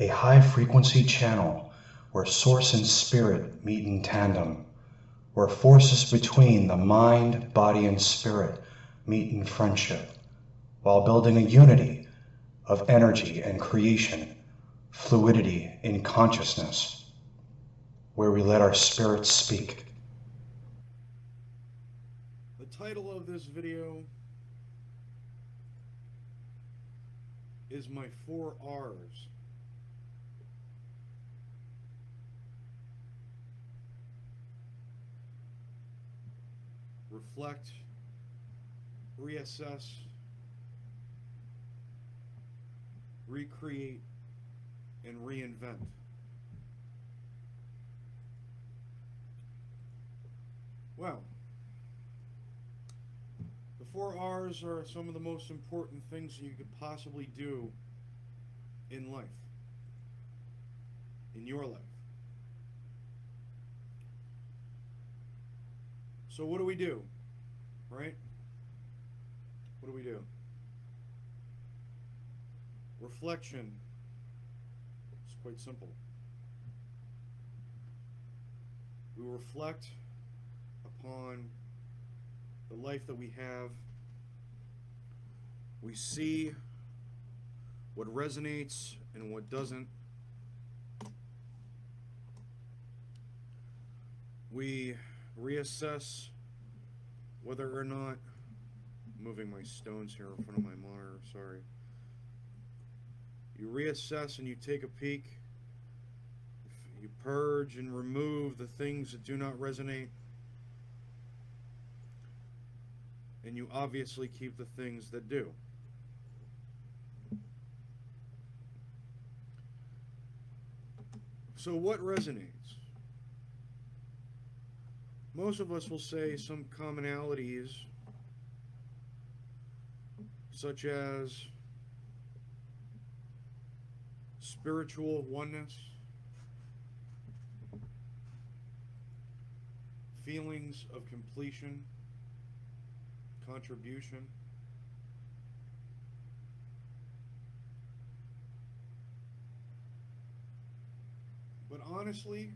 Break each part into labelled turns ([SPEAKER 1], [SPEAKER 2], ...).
[SPEAKER 1] a high-frequency channel where source and spirit meet in tandem, where forces between the mind, body, and spirit meet in friendship, while building a unity of energy and creation, fluidity in consciousness, where we let our spirits speak.
[SPEAKER 2] The title of this video is my 4 R's. Reflect, reassess, recreate, and reinvent. Well, the 4 R's are some of the most important things you could possibly do in life, in your life. So what do we do, right? What do we do? Reflection is quite simple. We reflect upon the life that we have. We see what resonates and what doesn't. We reassess whether or not, moving my stones here in front of my monitor, sorry. You reassess and you take a peek. You purge and remove the things that do not resonate. And you obviously keep the things that do. So what resonates? Most of us will say some commonalities, such as spiritual oneness, feelings of completion, contribution, but honestly,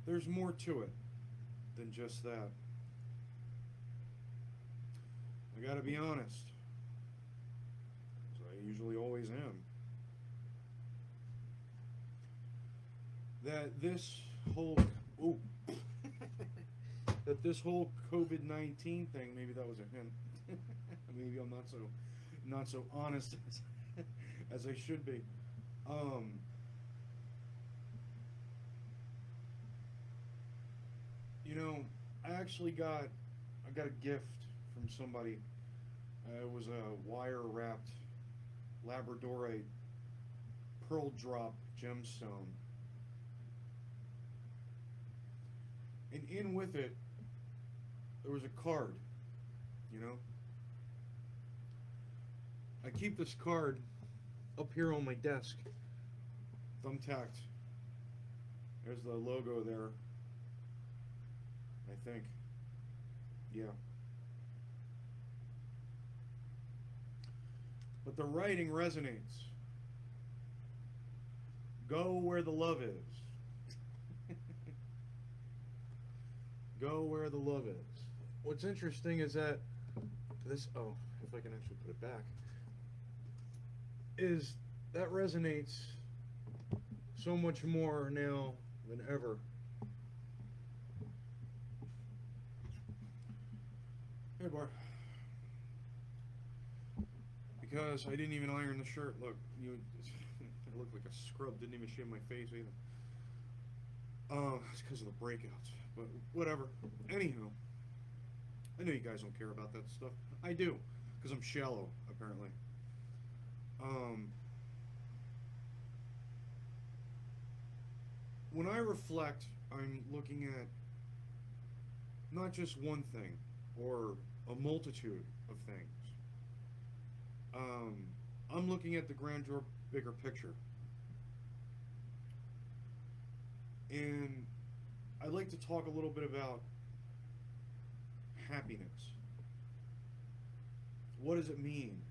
[SPEAKER 2] there's more to it than just that. I gotta be honest, as I usually always am, that this whole that this whole COVID-19 thing, maybe that was a hint. Maybe I'm not so honest as I should be. You know, I got a gift from somebody. It was a wire wrapped labradorite pearl drop gemstone. And in with it, there was a card, you know? I keep this card up here on my desk, thumbtacked. There's the logo there, I think. Yeah. But the writing resonates. Go where the love is. Go where the love is. What's interesting is that this, oh, if I can actually put it back, is that resonates so much more now than ever. Hey, Bar. Because I didn't even iron the shirt. Look, I look like a scrub. Didn't even shave my face either. It's because of the breakouts. But whatever. Anyhow, I know you guys don't care about that stuff. I do, because I'm shallow, apparently. When I reflect, I'm looking at not just one thing or a multitude of things. I'm looking at the grander, bigger picture. And I'd like to talk a little bit about happiness. What does it mean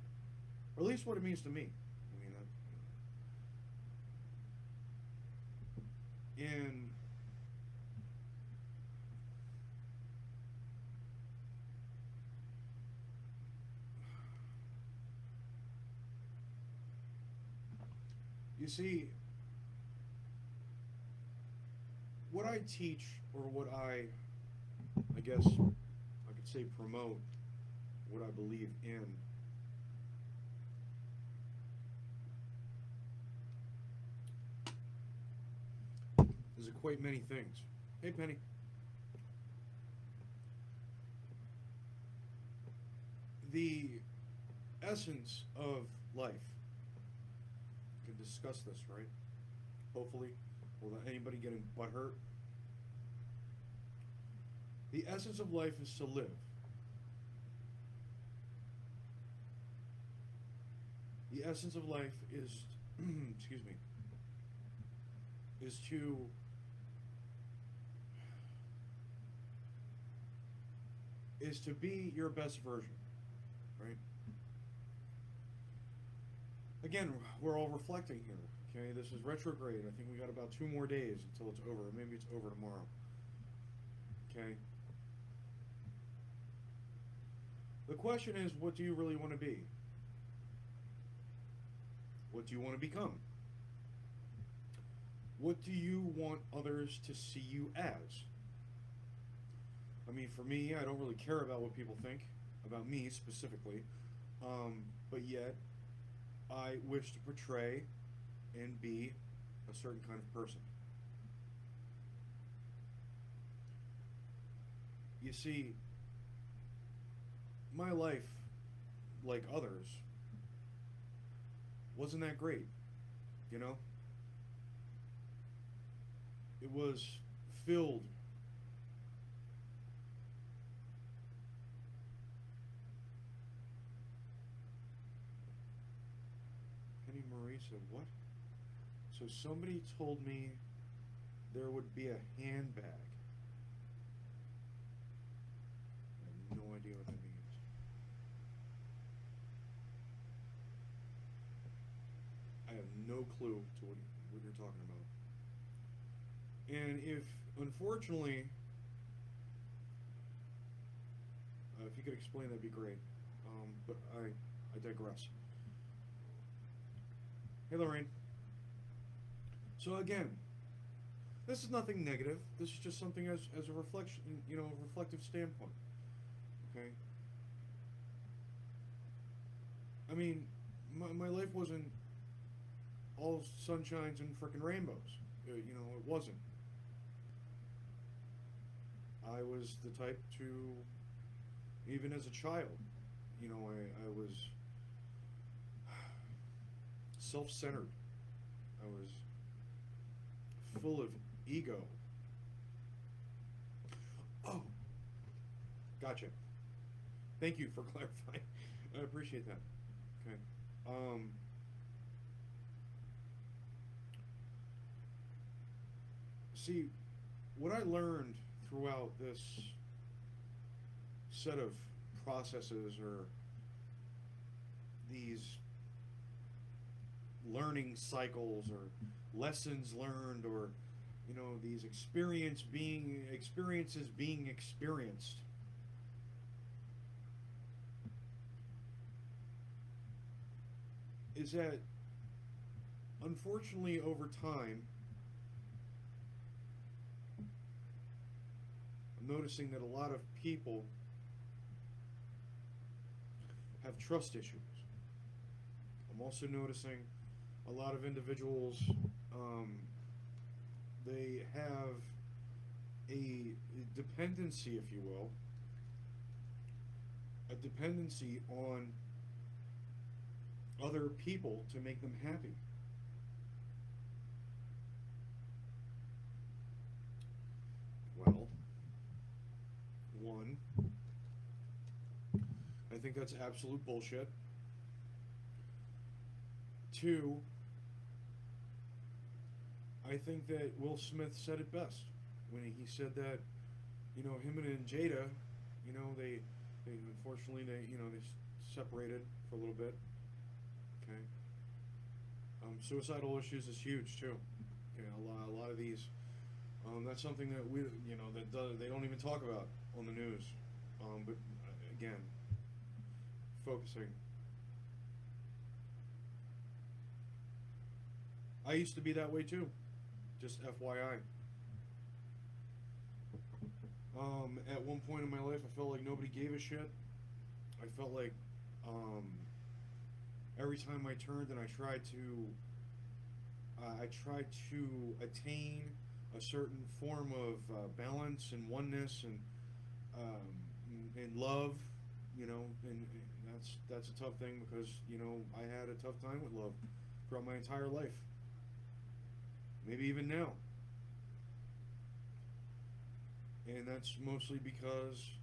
[SPEAKER 2] or at least what it means to me. I mean, and you see, what I teach, or what I guess I could say promote, what I believe in, is quite many things. Hey, Penny. The essence of life. We can discuss this, right? Hopefully, without anybody getting butthurt. The essence of life is to live. The essence of life is, excuse me, is to be your best version, right? Again, we're all reflecting here. Okay, this is retrograde. I think we got about 2 more days until it's over. Maybe it's over tomorrow. Okay. The question is, what do you really want to be? What do you want to become? What do you want others to see you as? I mean, for me, I don't really care about what people think about me specifically, but yet I wish to portray and be a certain kind of person. You see, my life, like others, wasn't that great, you know? It was filled Penny Marie said, what? So somebody told me there would be a handbag. I have no idea what that means. I have no clue to what you're talking about. And if, unfortunately, if you could explain, that'd be great. But I digress. Hey, Lorraine. So again, this is nothing negative. This is just something as a reflection, a reflective standpoint. Okay. I mean, my life wasn't all sunshines and frickin' rainbows. It wasn't. I was the type to, even as a child, I was self-centered. I was full of ego. Oh, gotcha. Thank you for clarifying. I appreciate that. Okay. See, what I learned throughout this set of processes, or these learning cycles, or lessons learned, or these experiences being experienced, is that unfortunately over time I'm noticing that a lot of people have trust issues. I'm also noticing a lot of individuals, they have a dependency, if you will, a dependency on other people to make them happy. Well, one, I think that's absolute bullshit. Two, I think that Will Smith said it best when he said that, him and Jada, they unfortunately they separated for a little bit. Suicidal issues is huge too. Okay, a lot of these. That's something that they don't even talk about on the news. But again, focusing. I used to be that way too. Just FYI. At one point in my life, I felt like nobody gave a shit. I felt like um, every time I turned and I tried to attain a certain form of balance and oneness and love, and that's a tough thing because I had a tough time with love throughout my entire life, maybe even now, and that's mostly because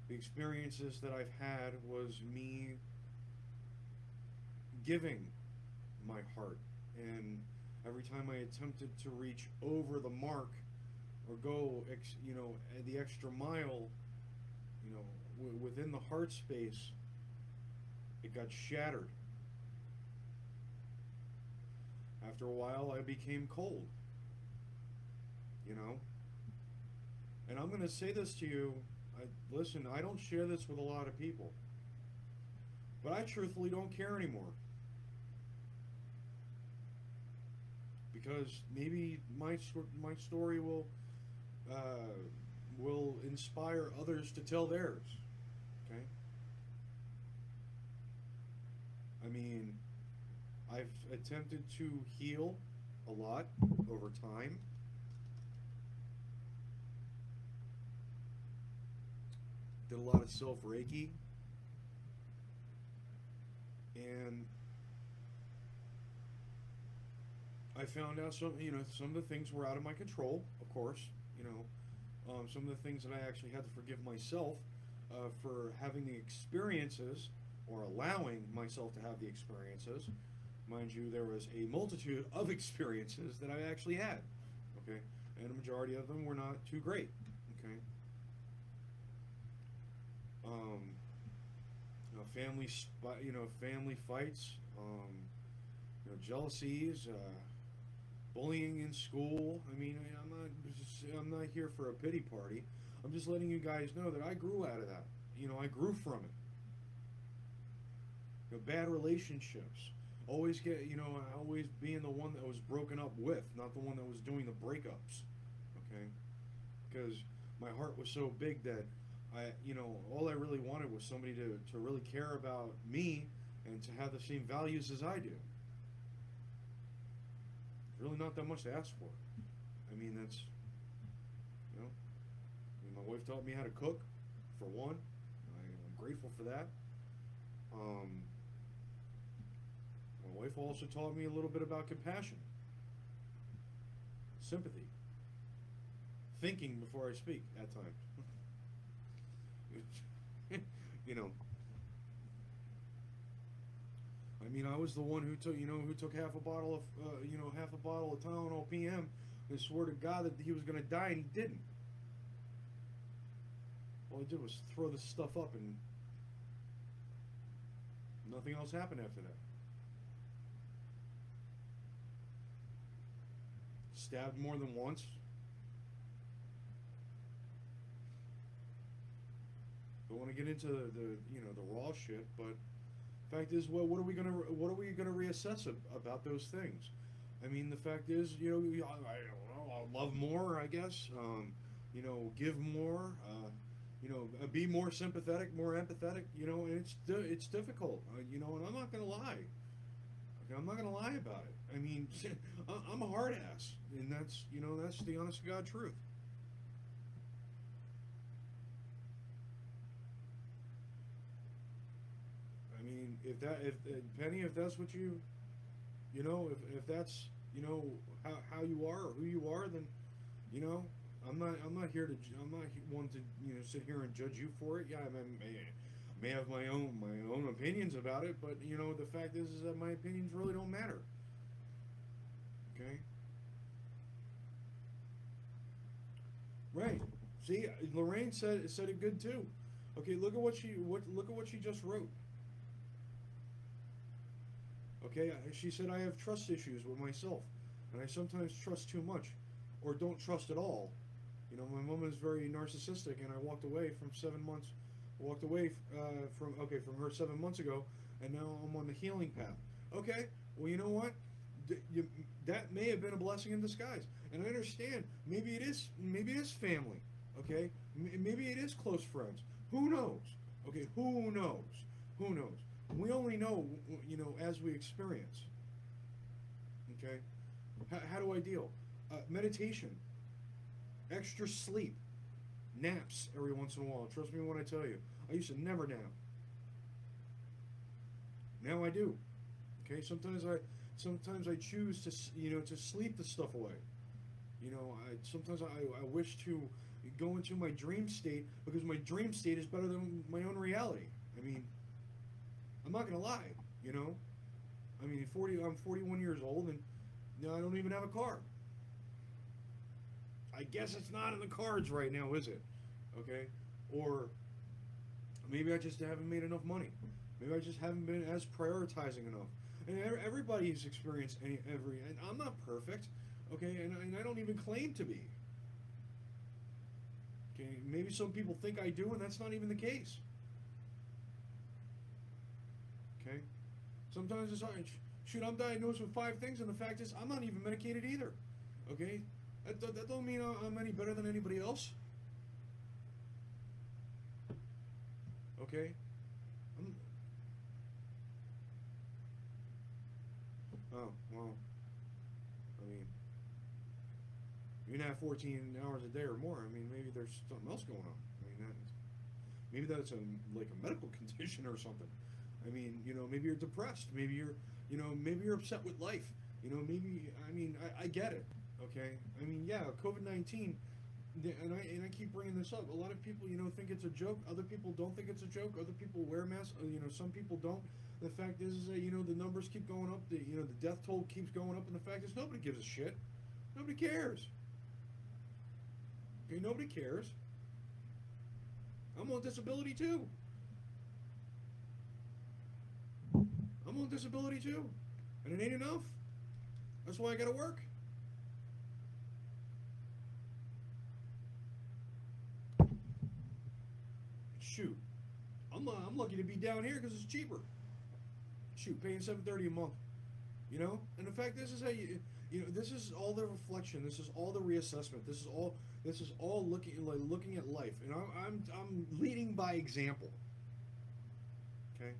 [SPEAKER 2] the experiences that I've had was me giving my heart, and every time I attempted to reach over the mark or go the extra mile, within the heart space, it got shattered. After a while, I became cold, you know and I'm going to say this to you. Listen, I don't share this with a lot of people, but I truthfully don't care anymore. Because maybe my story will inspire others to tell theirs. Okay. I mean, I've attempted to heal a lot over time. Did a lot of self Reiki, and I found out some of the things were out of my control, of course. Some of the things that I actually had to forgive myself for having the experiences or allowing myself to have the experiences. Mind you, there was a multitude of experiences that I actually had. Okay, and a majority of them were not too great. Okay. Family fights, jealousies, bullying in school. I mean, I'm not here for a pity party. I'm just letting you guys know that I grew out of that. I grew from it. Bad relationships. Always being the one that was broken up with, not the one that was doing the breakups. Okay, because my heart was so big that all I really wanted was somebody to really care about me and to have the same values as I do. Really not that much to ask for. I mean, that's, my wife taught me how to cook, for one. I'm grateful for that. My wife also taught me a little bit about compassion, sympathy, thinking before I speak at times. I mean, I was the one who took half a bottle of Tylenol PM and swore to God that he was going to die, and he didn't. All I did was throw this stuff up, and nothing else happened after that. Stabbed more than once. Don't want to get into the raw shit, but fact is, well, what are we gonna reassess about those things? I mean, the fact is, I don't know, I'll love more, I guess. Give more. Be more sympathetic, more empathetic. And it's difficult. And I'm not gonna lie. Okay, I'm not gonna lie about it. I mean, I'm a hard ass, and that's the honest to God truth. I mean, if Penny, if that's what if that's how you are or who you are, then I'm not here to I'm not one to sit here and judge you for it. Yeah, I may have my own opinions about it, but the fact is that my opinions really don't matter. Okay. Right. See, Lorraine said it good too. Okay, look at what she just wrote. Okay, she said I have trust issues with myself, and I sometimes trust too much, or don't trust at all. You know, my mom is very narcissistic, and I walked away from 7 months. Walked away from her 7 months ago, and now I'm on the healing path. Okay, well, you know what? That may have been a blessing in disguise, and I understand. Maybe it is family. Okay, maybe it is close friends. Who knows? Okay, who knows? Who knows? We only know, as we experience. Okay, how do I deal? Meditation, extra sleep, naps every once in a while. Trust me when I tell you. I used to never nap. Now I do. Okay, sometimes I choose to sleep the stuff away. I wish to go into my dream state because my dream state is better than my own reality. I mean, I'm not gonna lie. You know, I mean, I'm 41 years old and I don't even have a car. I guess it's not in the cards right now, is it? Okay, or maybe I just haven't made enough money. Maybe I just haven't been as prioritizing enough. And everybody's experienced and I'm not perfect, okay, and I don't even claim to be. Okay, maybe some people think I do, and that's not even the case. Okay, sometimes it's hard. Shoot, I'm diagnosed with 5 things, and the fact is, I'm not even medicated either. Okay, that don't mean I'm any better than anybody else. Okay, I'm, oh well. I mean, you can have 14 hours a day or more. I mean, maybe there's something else going on. I mean, maybe that's like a medical condition or something. I mean, maybe you're depressed. Maybe you're upset with life. Maybe I mean, I get it. Okay, I mean, yeah, COVID-19, and I keep bringing this up. A lot of people, think it's a joke. Other people don't think it's a joke. Other people wear masks. Some people don't. The fact is that the numbers keep going up. The death toll keeps going up, and the fact is nobody gives a shit. Nobody cares. Okay, nobody cares. I'm on disability too. I'm on disability too, and it ain't enough. That's why I gotta work. Shoot, I'm lucky to be down here because it's cheaper. Shoot, paying $730 a month. And the fact is how this is all the reflection. This is all the reassessment. This is all looking at life, and I'm leading by example. Okay.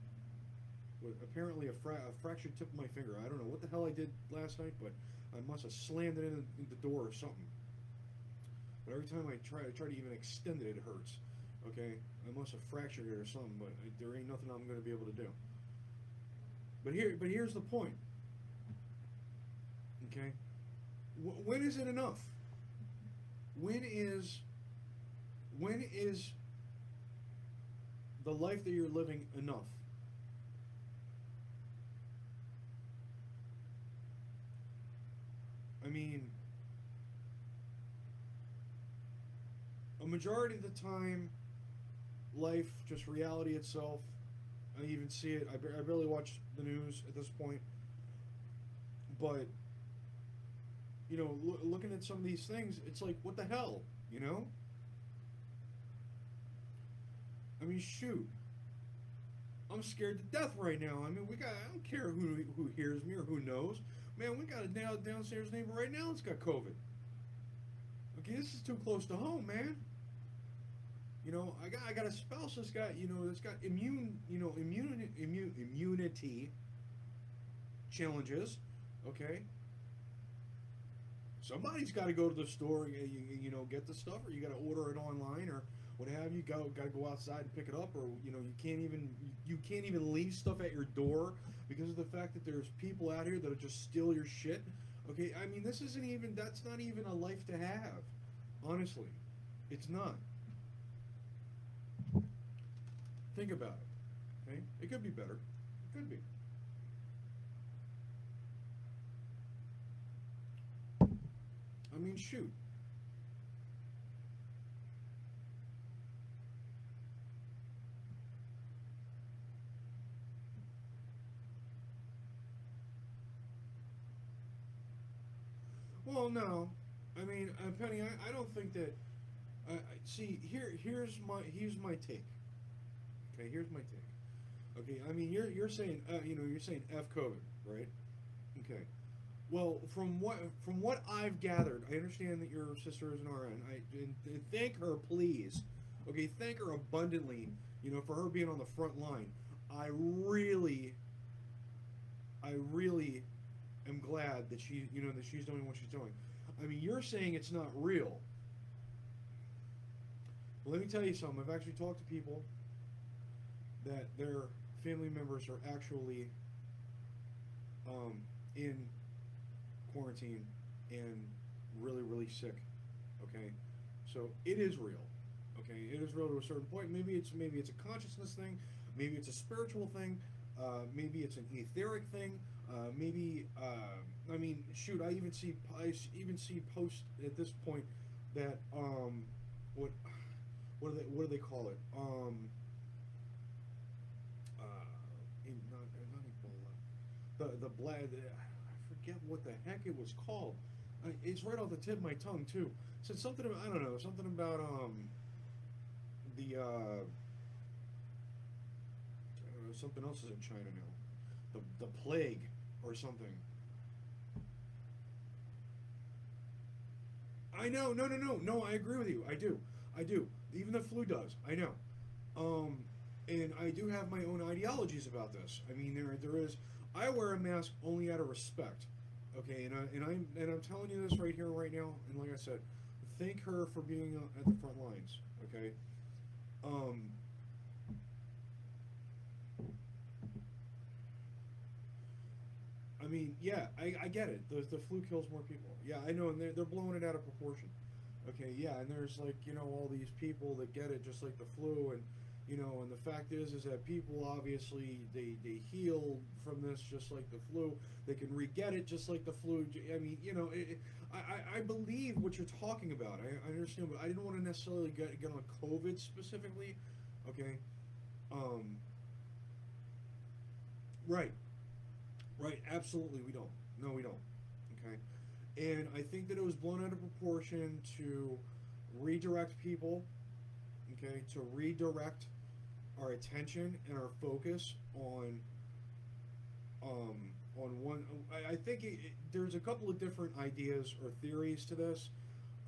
[SPEAKER 2] With apparently a fractured tip of my finger. I don't know what the hell I did last night, but I must have slammed it in the door or something. But every time I try to even extend it, it hurts. Okay, I must have fractured it or something, but there ain't nothing I'm going to be able to do. But here's the point. Okay, when is it enough? When is the life that you're living enough? I mean, a majority of the time, life, just reality itself. I even see it. I barely watch the news at this point. But, looking at some of these things, it's like, what the hell? You know? I mean, shoot. I'm scared to death right now. I mean, I don't care who hears me or who knows. Man, we got a downstairs neighbor right now that's got COVID. Okay, this is too close to home, man. I got a spouse that's got immunity challenges. Okay, somebody's got to go to the store, get the stuff, or you got to order it online, or what have you. Got to go outside and pick it up, or you can't even leave stuff at your door because of the fact that there's people out here that'll just steal your shit. Okay, I mean that's not even a life to have. Honestly, it's not. Think about it. Okay, it could be better. It could be. I mean, shoot. Well, no. I mean, Penny, I don't think that. See, here's my take. Okay, here's my take. Okay, I mean, you're saying you're saying F COVID, right? Okay. Well, from what I've gathered, I understand that your sister is an RN. And thank her, please. Okay, thank her abundantly. For her being on the front line. I really, I really am glad that she's doing what she's doing. I mean, you're saying it's not real. Well, let me tell you something. I've actually talked to people that their family members are actually um, in quarantine and really, really sick. Okay, so it is real. Okay, it is real to a certain point. Maybe it's a consciousness thing. Maybe it's a spiritual thing. Maybe it's an etheric thing. Maybe I mean, shoot, I even see posts at this point that what what do they call it? Not Ebola. The blood. I forget what the heck it was called. It's right off the tip of my tongue too. It said something about, I don't know, something about the something else is in China now. The plague or something. I know. No, no, no, no. I agree with you. I do. I do. Even the flu does. I know. Um, and I do have my own ideologies about this. I mean, there is. I wear a mask only out of respect. Okay, and I'm telling you this right here, right now. And like I said, thank her for being at the front lines. Okay. Um, I mean, yeah, I get it. The flu kills more people. Yeah, I know, and they're blowing it out of proportion. Okay, yeah, and there's like all these people that get it just like the flu, and and the fact is that people obviously they heal from this just like the flu. They can re-get it just like the flu. I mean, I believe what you're talking about. I understand, but I didn't want to necessarily get on COVID specifically. Okay, um, right. Right, absolutely, we don't. No, we don't. Okay, and I think that it was blown out of proportion to redirect people. Okay, to redirect our attention and our focus um, on one. I think there's a couple of different ideas or theories to this.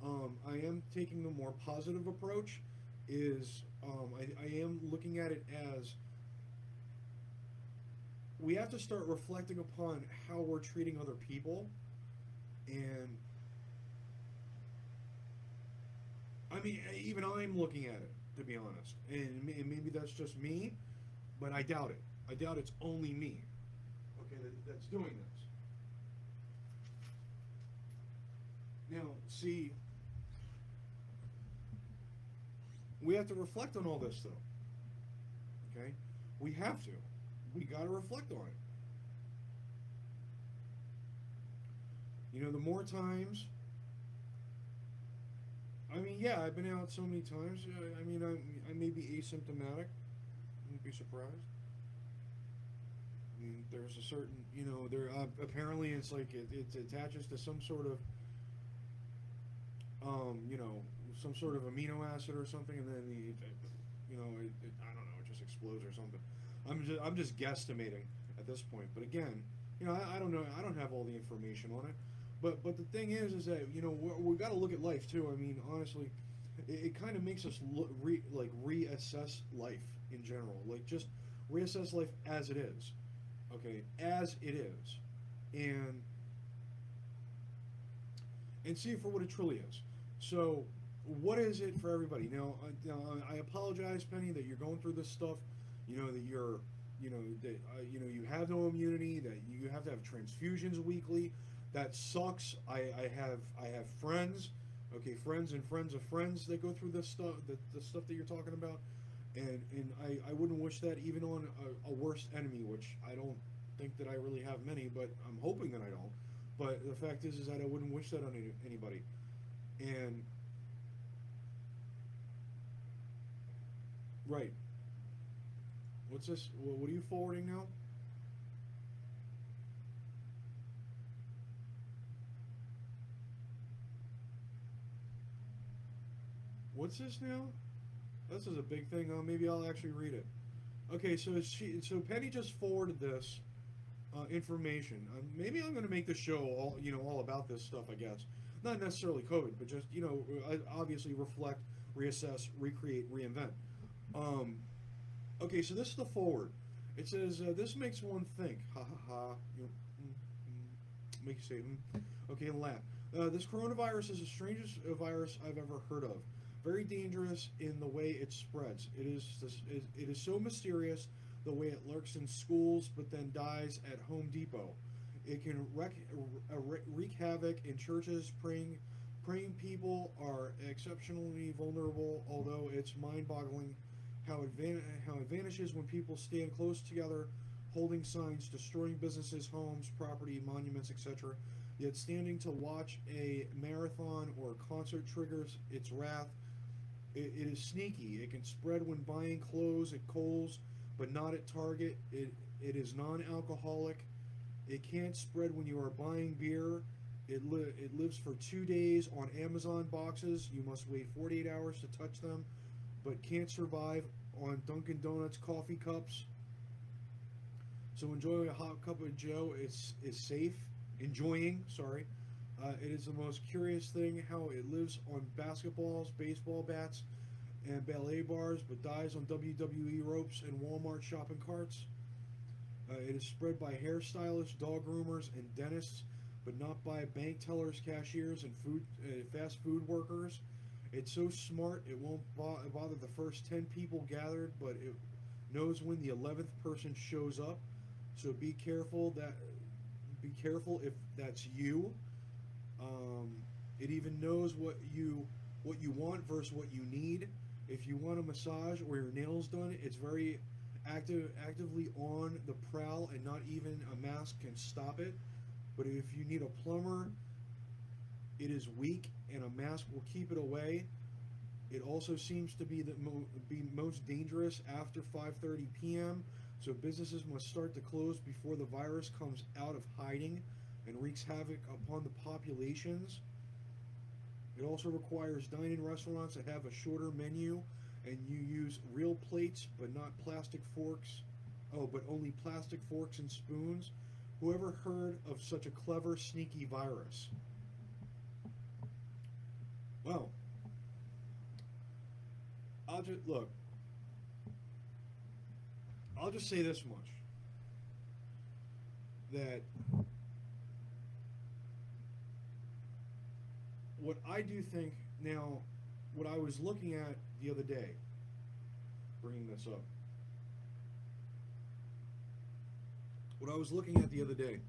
[SPEAKER 2] I am taking the more positive approach. I am looking at it as we have to start reflecting upon how we're treating other people. And I mean, even I'm looking at it, to be honest. And maybe that's just me, but I doubt it. I doubt it's only me, okay, that's doing this. Now, see, we have to reflect on all this, though, okay? We have to. We got to reflect on it. The more times, I mean, yeah, I've been out so many times. I mean, I may be asymptomatic. I wouldn't be surprised. I mean, there's a certain, there apparently it's like it attaches to some sort of, um, you know, some sort of amino acid or something, and then I don't know, it just explodes or something. I'm just guesstimating at this point. But again, I don't know. I don't have all the information on it. But the thing is that we got to look at life too. I mean, honestly, it kind of makes us reassess life in general. Like just reassess life as it is. Okay, as it is, and see it for what it truly is. So, what is it for everybody? Now, I apologize, Penny, that you're going through this stuff. That you have no immunity. That you have to have transfusions weekly. That sucks. I have friends, okay, friends and friends of friends that go through this stuff. The stuff that you're talking about, and I wouldn't wish that even on a worst enemy, which I don't think that I really have many, but I'm hoping that I don't. But the fact is that I wouldn't wish that on anybody. And right, what's this? What are you forwarding now? What's this now? This is a big thing. Maybe I'll actually read it. Okay, so Penny just forwarded this information. Maybe I'm going to make the show all about this stuff. I guess not necessarily COVID, but just obviously reflect, reassess, recreate, reinvent. Um, okay, so this is the forward. It says this makes one think. Ha ha ha. Make you say okay and laugh. This coronavirus is the strangest virus I've ever heard of. Very dangerous in the way it spreads. It is so mysterious the way it lurks in schools but then dies at Home Depot. It can wreak havoc in churches. Praying people are exceptionally vulnerable, although it's mind-boggling how it vanishes when people stand close together, holding signs, destroying businesses, homes, property, monuments, etc. Yet standing to watch a marathon or concert triggers its wrath. It is sneaky. It can spread when buying clothes at Kohl's, but not at Target. It is non-alcoholic. It can't spread when you are buying beer. It lives for 2 days on Amazon boxes. You must wait 48 hours to touch them, but can't survive on Dunkin' Donuts coffee cups. So enjoying a hot cup of Joe is safe. Enjoying, sorry. It is the most curious thing how it lives on basketballs, baseball bats, and ballet bars, but dies on WWE ropes and Walmart shopping carts. It is spread by hairstylists, dog groomers, and dentists, but not by bank tellers, cashiers, and fast food workers. It's so smart it won't bother the first 10 people gathered, but it knows when the 11th person shows up. So be careful if that's you. It even knows what you want versus what you need. If you want a massage or your nails done, it's very actively on the prowl, and not even a mask can stop it. But if you need a plumber, it is weak, and a mask will keep it away. It also seems to be most dangerous after 5:30 p.m. So businesses must start to close before the virus comes out of hiding and wreaks havoc upon the populations. It also requires dine-in restaurants that have a shorter menu, and you use real plates but not plastic forks. Oh, but only plastic forks and spoons. Whoever heard of such a clever, sneaky virus? Well, I'll just say this much. That what I do think now, what I was looking at the other day, bringing this up, what I was looking at the other day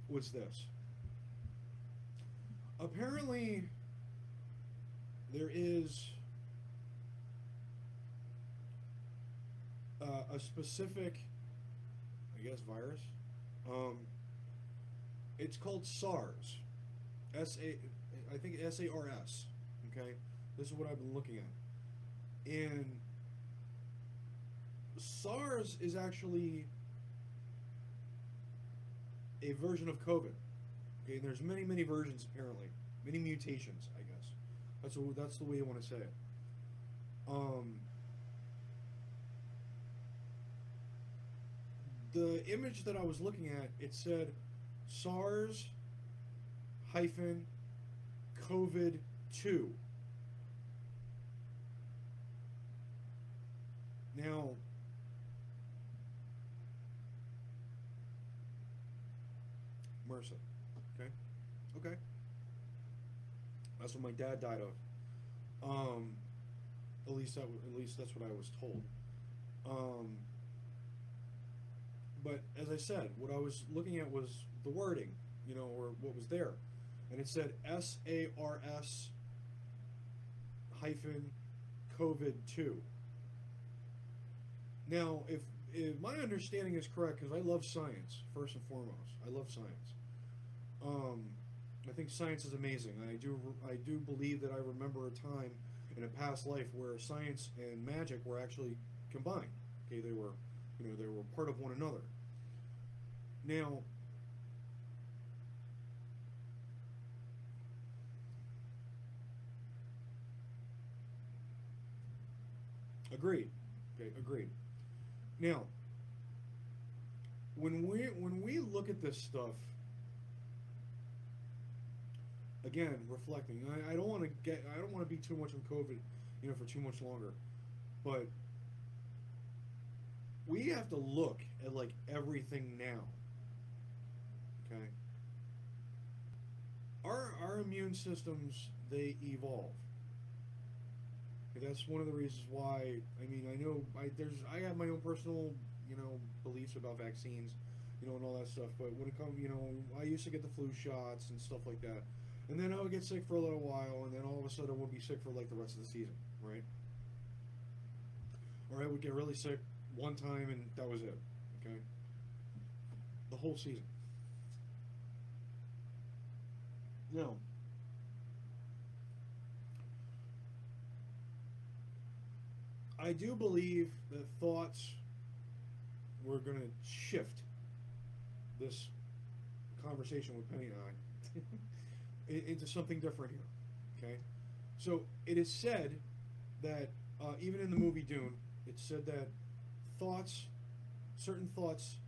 [SPEAKER 2] was this. Apparently, there is a specific, I guess, virus. It's called SARS. I think SARS. Okay, this is what I've been looking at, and SARS is actually a version of COVID. Okay, and there's many versions apparently, many mutations. I guess that's the way you want to say it. The image that I was looking at, it said SARS hyphen COVID 2. Now, MRSA. Okay. That's what my dad died of. At least that's what I was told. But as I said, what I was looking at was the wording, or what was there, and it said SARS hyphen COVID 2. Now, if my understanding is correct, because I love science first and foremost, I love science. I think science is amazing. I do believe that I remember a time in a past life where science and magic were actually combined. Okay, they were part of one another. Now, Agreed. Okay, agreed. Now, when we look at this stuff, again, reflecting. I don't want to get. I don't want to be too much on COVID, for too much longer. But we have to look at like everything now. Okay. Our immune systems, they evolve. That's one of the reasons why. I mean, I know I have my own personal beliefs about vaccines, and all that stuff. But when it comes, I used to get the flu shots and stuff like that, and then I would get sick for a little while, and then all of a sudden I would be sick for like the rest of the season, right? Or I would get really sick one time and that was it. Okay, the whole season. No, I do believe that thoughts were going to shift this conversation with Penny and I into something different here. Okay, so it is said that even in the movie Dune, it's said that thoughts, certain thoughts,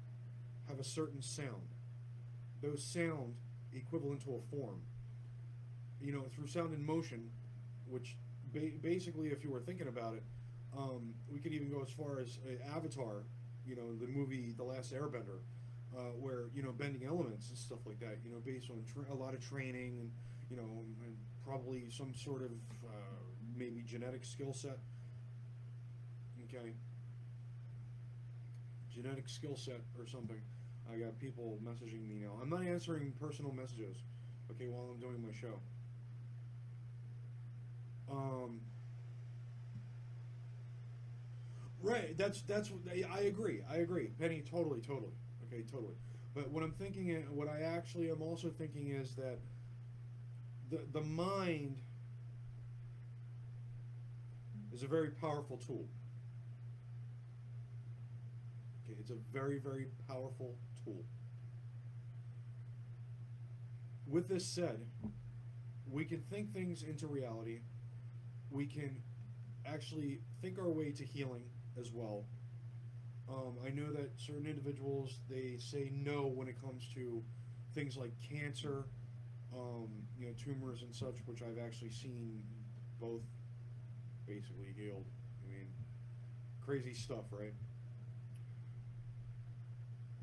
[SPEAKER 2] have a certain sound. Those sound equivalent to a form. Through sound and motion, which basically, if you were thinking about it, we could even go as far as Avatar, the movie The Last Airbender, where bending elements and stuff like that, based on a lot of training and and probably some sort of maybe genetic skill set. Okay, genetic skill set or something. I got people messaging me now. I'm not answering personal messages. Okay, while I'm doing my show. Um, right. That's. I agree. I agree. Penny, totally, totally. Okay, totally. But what I'm thinking, what I actually am also thinking is that the mind is a very powerful tool. Okay, it's a very very powerful tool. With this said, we can think things into reality. We can actually think our way to healing as well. I know that certain individuals, they say no when it comes to things like cancer, tumors and such, which I've actually seen both basically healed. I mean, crazy stuff, right?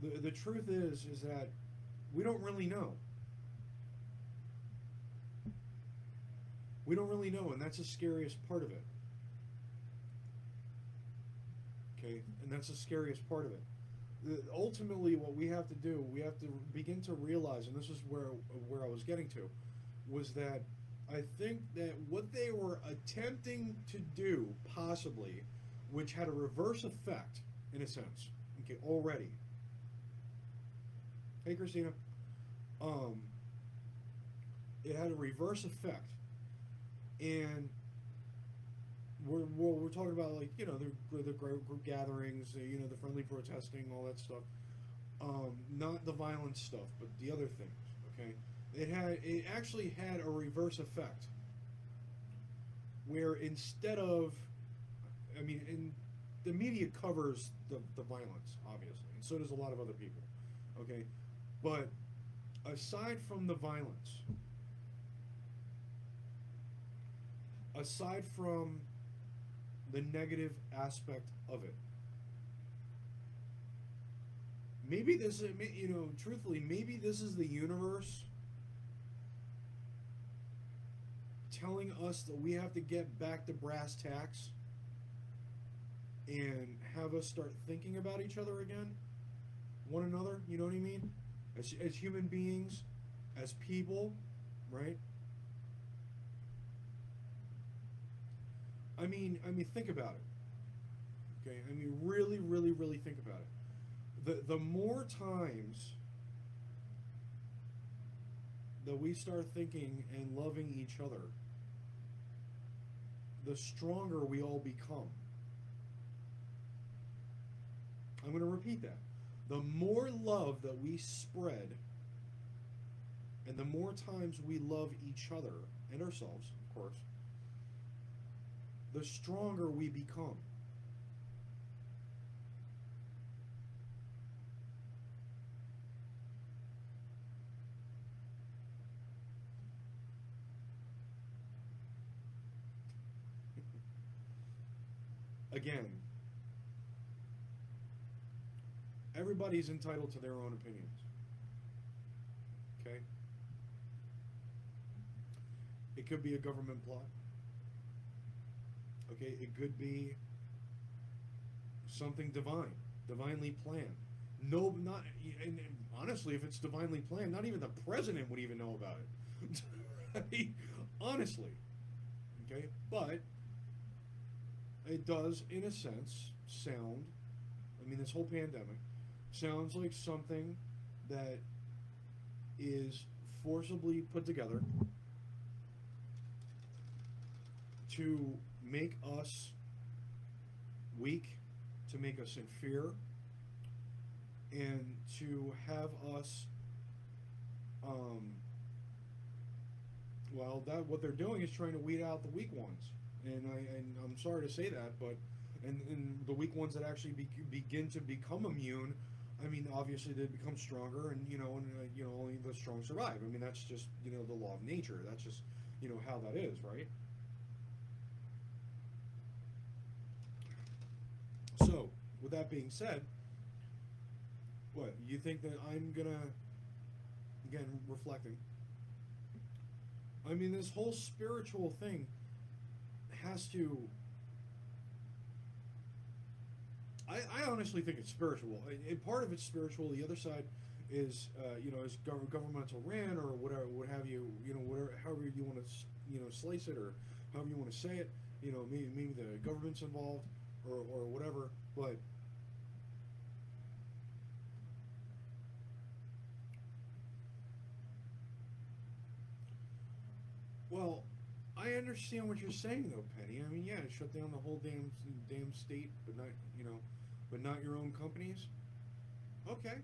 [SPEAKER 2] The truth is that we don't really know. We don't really know, and that's the scariest part of it. Okay, and that's the scariest part of it. Ultimately, what we have to do, we have to begin to realize, and this is where I was getting to, was that I think that what they were attempting to do, possibly, which had a reverse effect in a sense, okay, already. Hey, Christina. Um, it had a reverse effect, and we're talking about, like, the group gatherings, the friendly protesting, all that stuff. Not the violent stuff, but the other things. Okay, it actually had a reverse effect, where instead of, I mean, and the media covers the violence, obviously, and so does a lot of other people. Okay, but aside from the violence, aside from the negative aspect of it, maybe this is, truthfully, maybe this is the universe telling us that we have to get back to brass tacks and have us start thinking about each other again, one another. You know what I mean? As human beings, as people, right? I mean, think about it. Okay, I mean, really, really, really think about it. The more times that we start thinking and loving each other, the stronger we all become. I'm going to repeat that. The more love that we spread, and the more times we love each other and ourselves, of course, the stronger we become. again, everybody's entitled to their own opinions. Okay? It could be a government plot. Okay? It could be something divine, divinely planned. No, not, and honestly, if it's divinely planned, not even the president would even know about it. I mean, honestly. Okay? But it does, in a sense, sound, I mean, this whole pandemic sounds like something that is forcibly put together to make us weak, to make us in fear, and to have us, um, well, that what they're doing is trying to weed out the weak ones, and I'm sorry to say that, but and the weak ones that actually begin to become immune. I mean, obviously they become stronger, and only the strong survive. I mean, that's just the law of nature. That's just how that is, right? So, with that being said, what you think that I'm gonna again reflecting? I mean, this whole spiritual thing has to. I honestly think it's spiritual. And part of it's spiritual. The other side is, is governmental ran or whatever, what have you. Whatever, however you want to, slice it or however you want to say it. Maybe the government's involved or whatever. But well, I understand what you're saying though, Penny. I mean, yeah, shut down the whole damn state, but not but not your own companies. Okay,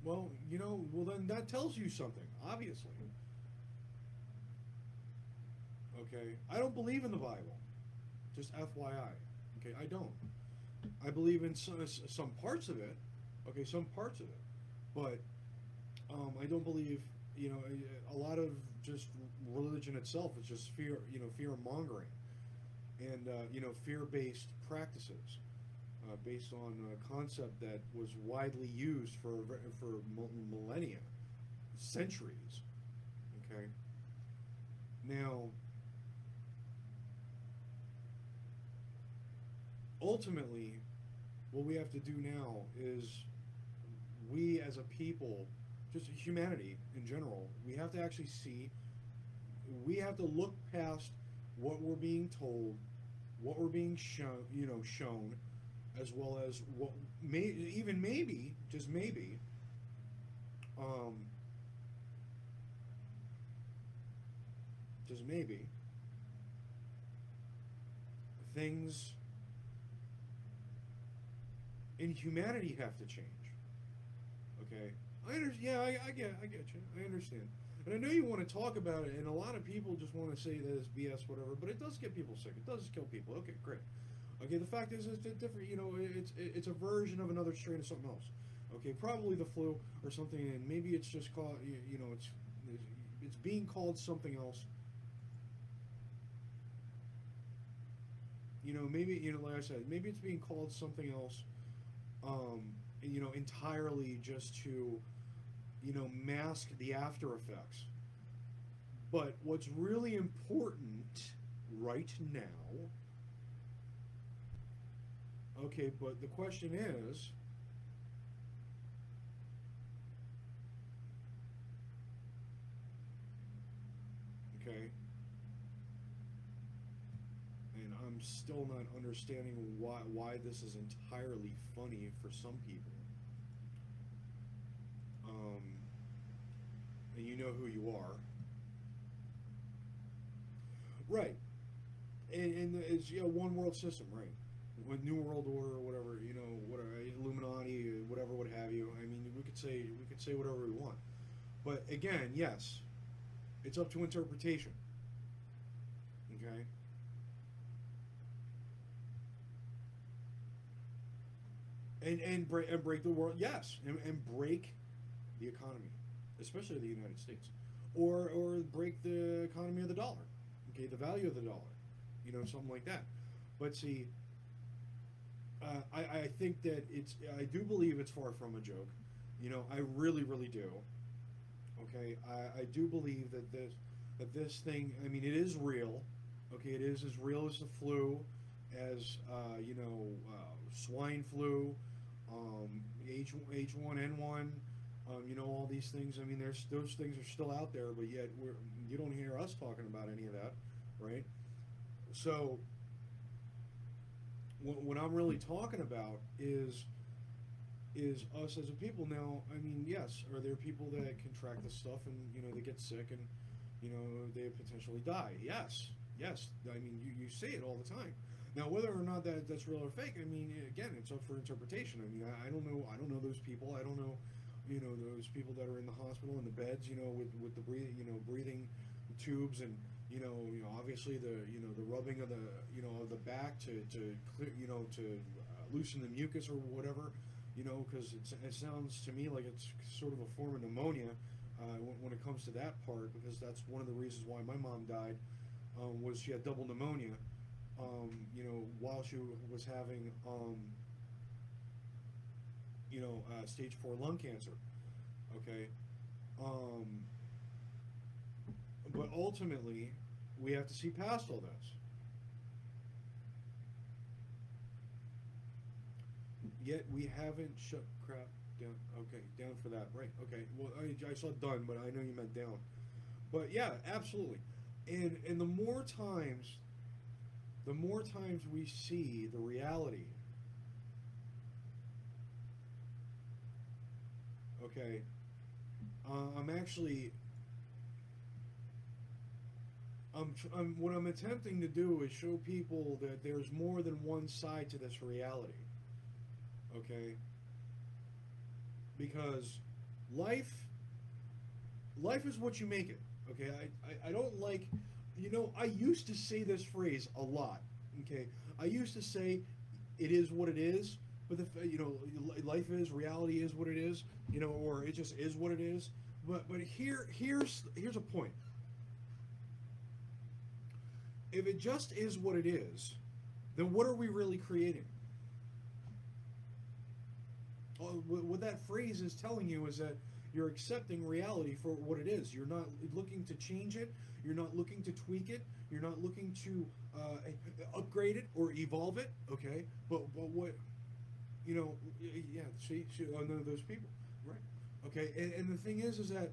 [SPEAKER 2] well, well then that tells you something, obviously. Okay, I don't believe in the Bible. Just FYI. Okay, I don't. I believe in some parts of it. Okay, some parts of it, but I don't believe a lot of just religion itself is just fear mongering and fear based practices based on a concept that was widely used for millennia, centuries. Okay, now ultimately, what we have to do now is we as a people, just humanity in general, we have to actually see, we have to look past what we're being told, what we're being shown, as well as what even maybe, just maybe, um, just maybe, things in humanity have to change. Okay, yeah, I get you. I understand, and I know you want to talk about it, and a lot of people just want to say that it's BS, whatever. But it does get people sick. It does kill people. Okay, great. Okay, the fact is, it's different. It's a version of another strain of something else. Okay, probably the flu or something, and maybe it's just called. It's being called something else. Maybe like I said, maybe it's being called something else. Um, entirely just to mask the after effects. But what's really important right now, okay, but the question is, okay, and I'm still not understanding why this is entirely funny for some people. Um, and you know who you are, right? And it's one world system, right? With New World Order or whatever, whatever Illuminati, whatever, what have you. I mean, we could say whatever we want, but again, yes, it's up to interpretation. Okay, and break the world, yes, and break the economy, especially the United States, or break the economy of the dollar. Okay, the value of the dollar, something like that. But see, I think that I do believe it's far from a joke. I really, really do. Okay, I do believe that this thing. I mean, it is real. Okay, it is as real as the flu, as swine flu, H1N1. All these things. I mean, there's those things are still out there, but yet you don't hear us talking about any of that, right? So what I'm really talking about is us as a people. Now, I mean, yes, are there people that contract this stuff and they get sick and they potentially die? Yes, yes. I mean, you say it all the time. Now, whether or not that's real or fake, I mean, again, it's up for interpretation. I mean, I don't know. I don't know those people. I don't know, those people that are in the hospital in the beds, with the breathing tubes and obviously the rubbing of the back to clear, to loosen the mucus or whatever, because it sounds to me like it's sort of a form of pneumonia when it comes to that part, because that's one of the reasons why my mom died, was she had double pneumonia, while she was having, stage 4 lung cancer. Okay. Um, but ultimately, we have to see past all this. Yet we haven't shut crap down. Okay, down for that, right? Okay. Well, I saw done, but I know you meant down. But yeah, absolutely. And the more times we see the reality, okay, I'm actually, what I'm attempting to do is show people that there's more than one side to this reality, okay? Because life, life is what you make it, okay? I don't like, I used to say this phrase a lot, okay? I used to say, it is what it is, but life is, reality is what it is, or it just is what it is. But here's a point. If it just is what it is, then what are we really creating? What that phrase is telling you is that you're accepting reality for what it is. You're not looking to change it. You're not looking to tweak it. You're not looking to upgrade it or evolve it. Okay, but what yeah. See, none of those people, right? Okay, and the thing is that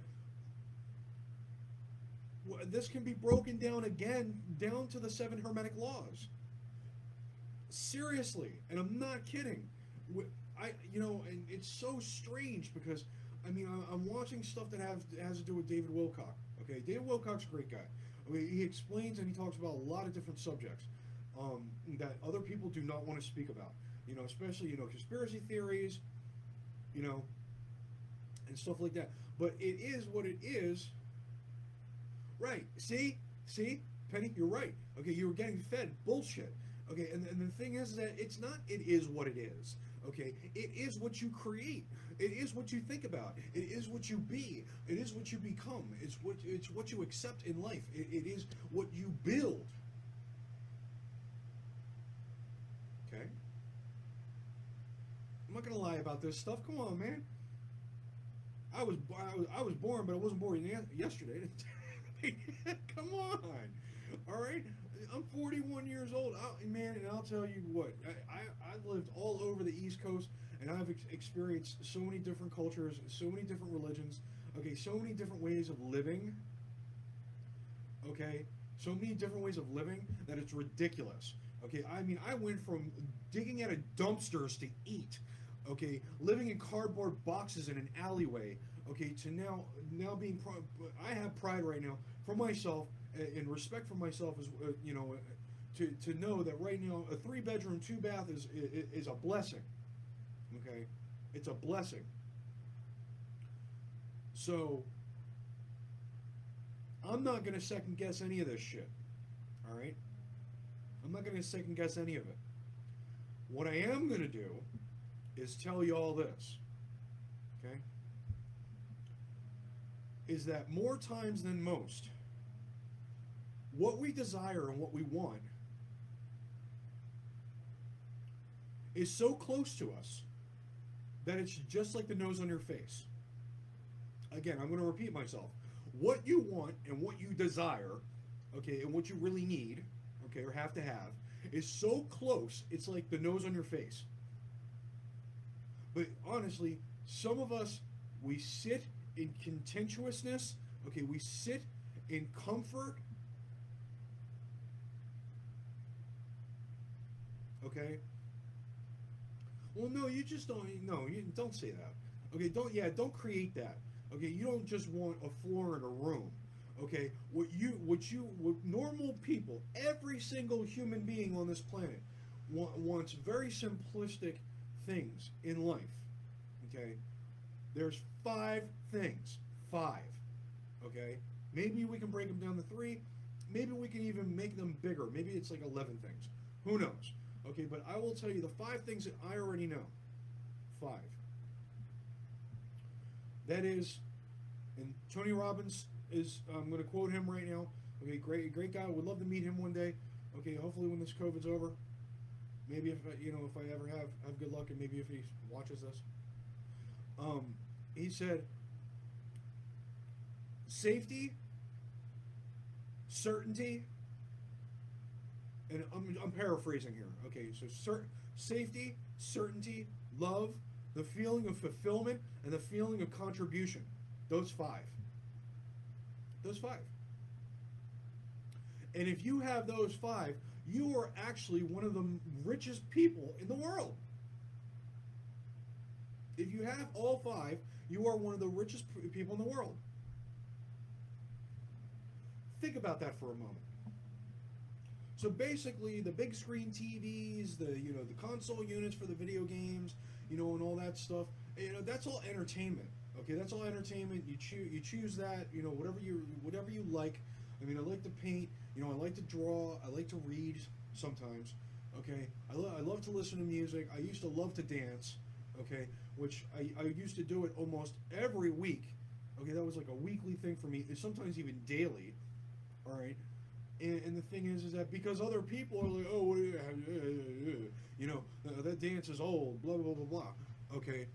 [SPEAKER 2] this can be broken down again, down to the 7 hermetic laws. Seriously, and I'm not kidding. And it's so strange because, I mean, I'm watching stuff that has to do with David Wilcock. Okay, David Wilcock's a great guy. I mean, he explains and he talks about a lot of different subjects that other people do not want to speak about. Especially conspiracy theories, you know, and stuff like that. But it is what it is. Right? See, Penny, you're right. Okay, you were getting fed bullshit. Okay, and the thing is that it's not. It is what it is. Okay, it is what you create. It is what you think about. It is what you be. It is what you become. It's what you accept in life. It is what you build. Okay, I'm not gonna lie about this stuff. Come on, man. I was born, but I wasn't born yesterday. Come on. All right. I'm 41 years old, man, and I'll tell you what. I've lived all over the East Coast, and I've experienced so many different cultures, so many different religions. Okay, so many different ways of living. Okay, so many different ways of living that it's ridiculous. Okay, I mean, I went from digging out of dumpsters to eat, okay, living in cardboard boxes in an alleyway, okay, to now being I have pride right now for myself and respect for myself as to know that right now a 3-bedroom 2-bath is a blessing. Okay, it's a blessing. So I'm not going to second guess any of this shit. All right, I'm not going to second guess any of it. What I am going to do is tell you all this. Okay, is that more times than most, what we desire and what we want is so close to us that it's just like the nose on your face. Again, I'm going to repeat myself. What you want and what you desire, okay, and what you really need, okay, or have to have, is so close, it's like the nose on your face. But honestly, some of us, we sit in contentiousness, okay, we sit in comfort, okay. Well, no, you just don't. No, you don't say that. Okay, don't. Yeah, don't create that. Okay, you don't just want a floor in a room. Okay, what normal people, every single human being on this planet, wants very simplistic things in life. Okay, there's five things. Five. Okay, maybe we can break them down to three. Maybe we can even make them bigger. Maybe it's like 11 things. Who knows? Okay, but I will tell you the five things that I already know. Five. That is, and Tony Robbins is, I'm going to quote him right now. Okay, great guy. Would love to meet him one day. Okay, hopefully when this COVID's over. Maybe if if I ever have good luck, and maybe if he watches this. He said, safety, certainty, and I'm paraphrasing here. Okay, so safety, certainty, love, the feeling of fulfillment, and the feeling of contribution. Those five. Those five. And if you have those five, you are actually one of the richest people in the world. If you have all five, you are one of the richest people in the world. Think about that for a moment. So basically, the big screen TVs, the console units for the video games, and all that stuff, that's all entertainment. Okay, that's all entertainment. You choose that, whatever you like. I mean, I like to paint. I like to draw. I like to read sometimes. Okay, I love to listen to music. I used to love to dance. Okay, which I used to do it almost every week. Okay, that was like a weekly thing for me. Sometimes even daily. All right. And the thing is that because other people are like, oh, that dance is old, blah blah blah blah. Okay.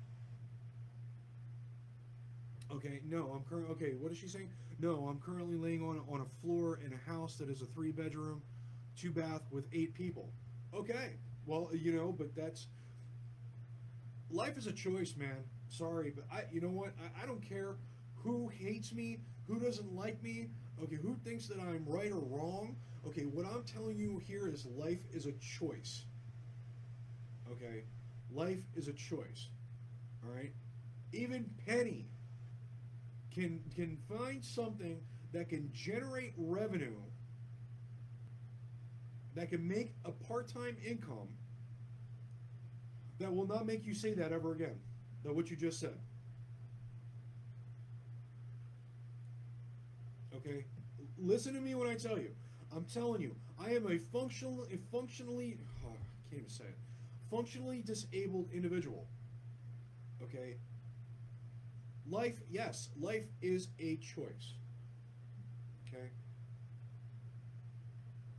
[SPEAKER 2] Okay. No, I'm currently. Okay. What is she saying? No, I'm currently laying on a floor in a house that is a 3 bedroom, 2 bath with 8 people. Okay. Well, but that's life is a choice, man. Sorry, but you know what? I don't care who hates me, who doesn't like me. Okay, who thinks that I'm right or wrong? Okay, what I'm telling you here is life is a choice. Okay, life is a choice. All right, even Penny can find something that can generate revenue, that can make a part-time income, that will not make you say that ever again. That what you just said. Okay, listen to me when I tell you. I'm telling you, I am a functionally, oh, I can't even say it, functionally disabled individual. Okay, yes, life is a choice. Okay.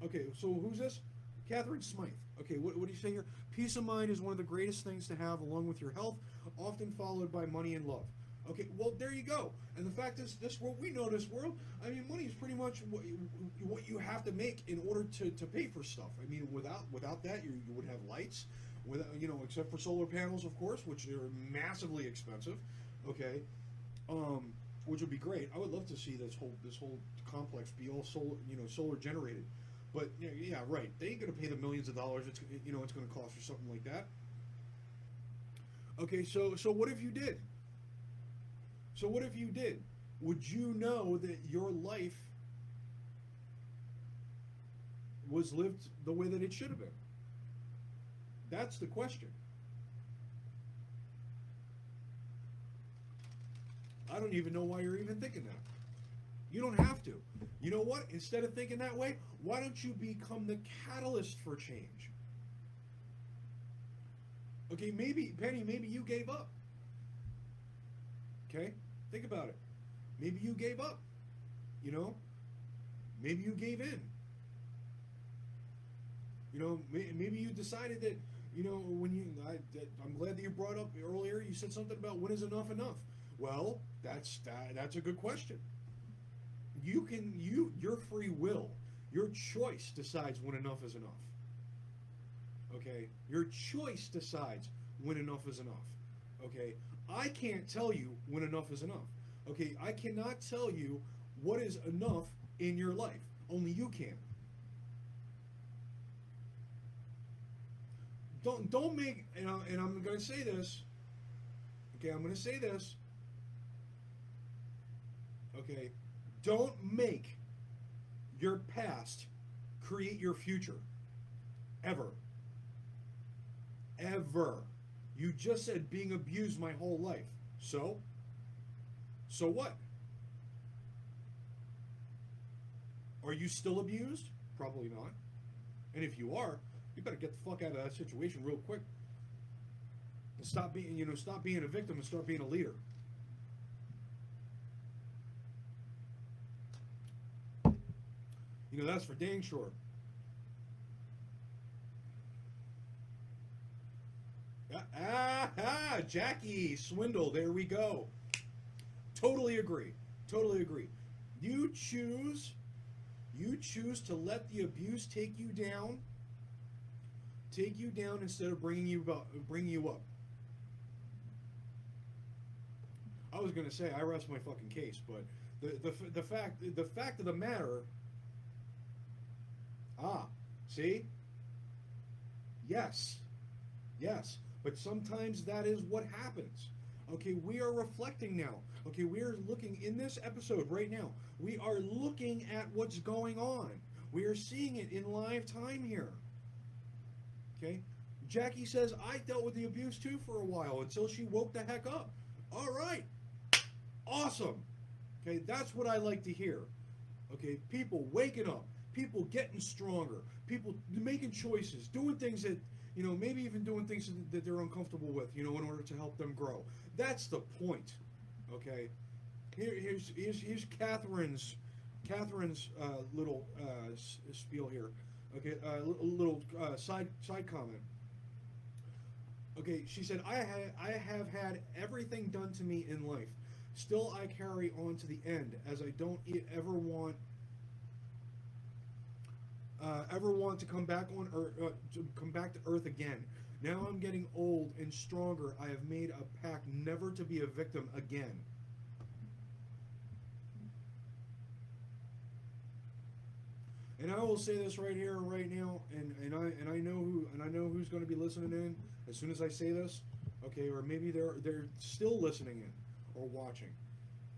[SPEAKER 2] Okay, so who's this? Catherine Smythe. Okay, what do you say here? Peace of mind is one of the greatest things to have, along with your health, often followed by money and love. Okay, well, there you go. And the fact is, this world, we know this world. I mean, money is pretty much what you have to make in order to pay for stuff. I mean, without that, you would have lights, without, except for solar panels, of course, which are massively expensive. Okay, which would be great. I would love to see this whole complex be all solar generated. But yeah, right. They ain't gonna pay the millions of dollars it's gonna cost or something like that. Okay, so what if you did? So what if you did? Would you know that your life was lived the way that it should have been? That's the question. I don't even know why you're even thinking that. You don't have to. You know what? Instead of thinking that way, why don't you become the catalyst for change? Okay, Penny, maybe you gave up. Okay? Think about it. Maybe you gave up. You know? Maybe you gave in. Maybe you decided that, You know, I'm glad that you brought up earlier. You said something about when is enough enough. Well, that's a good question. Your free will, your choice decides when enough is enough. Okay, your choice decides when enough is enough. Okay, I can't tell you when enough is enough. Okay, I cannot tell you what is enough in your life. Only you can. Don't make and I'm going to say this. Okay, I'm going to say this. Okay, don't make your past create your future. Ever. Ever. You just said being abused my whole life. So? So what? Are you still abused? Probably not. And if you are, you better get the fuck out of that situation real quick. And stop being a victim and start being a leader. You know, that's for dang sure. Jackie Swindle, there we go. Totally agree. Totally agree. You choose you choose to let the abuse take you down instead of bringing you up. I was gonna say I rest my fucking case, but the fact of the matter. See, yes, yes, but sometimes that is what happens. Okay, we are reflecting now. Okay, we are looking in this episode right now. We are looking at what's going on. We are seeing it in live time here. Okay, Jackie says I dealt with the abuse too for a while until she woke the heck up. All right, awesome. Okay, that's what I like to hear. Okay, people waking up, people getting stronger, people making choices, doing things that, maybe even doing things that they're uncomfortable with, in order to help them grow. That's the point. Okay, here's Catherine's little spiel here. Okay, little side comment. Okay, she said, I have had everything done to me in life. Still, I carry on to the end, as I don't ever want to come back on Earth, to come back to Earth again. Now I'm getting old and stronger. I have made a pact never to be a victim again. And I will say this right here, right now, and I know who's going to be listening in as soon as I say this. Okay, or maybe they're still listening in or watching.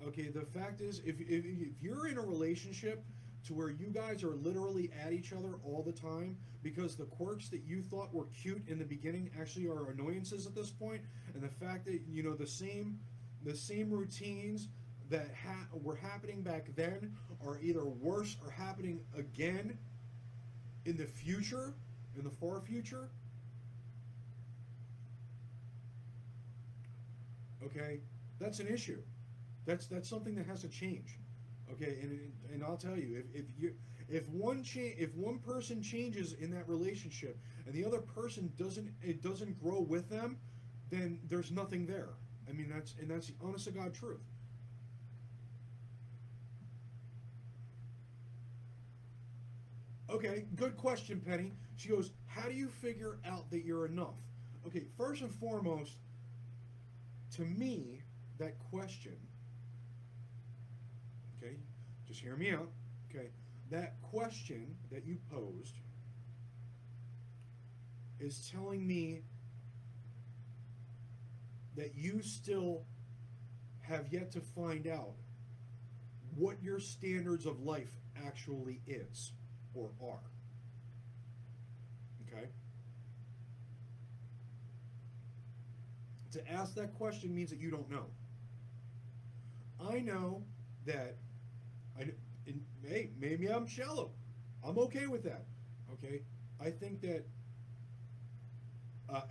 [SPEAKER 2] Okay, the fact is, if you're in a relationship to where you guys are literally at each other all the time because the quirks that you thought were cute in the beginning actually are annoyances at this point, and the fact that the same routines that were happening back then are either worse or happening again in the future, in the far future. Okay, that's an issue. That's something that has to change. Okay, and I'll tell you, if one person changes in that relationship and the other person doesn't grow with them, then there's nothing there. I mean, that's the honest to God truth. Okay, good question, Penny. She goes, how do you figure out that you're enough? Okay, first and foremost, to me, that question, okay, just hear me out, okay, that question that you posed is telling me that you still have yet to find out what your standards of life actually is or are. Okay? To ask that question means that you don't know. I know that hey, maybe I'm shallow. I'm okay with that. Okay? I think that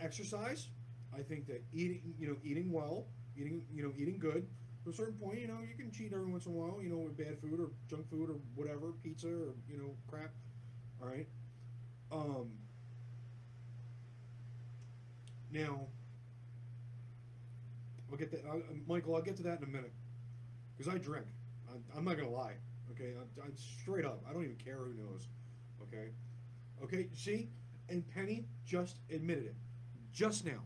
[SPEAKER 2] exercise, I think that eating well, eating good. To a certain point, you can cheat every once in a while, with bad food or junk food or whatever, pizza or, crap. All right. Now, I'll get that, Michael. I'll get to that in a minute because I drink. I'm not gonna lie. Okay, I'm straight up. I don't even care who knows. Okay, okay. See, and Penny just admitted it just now.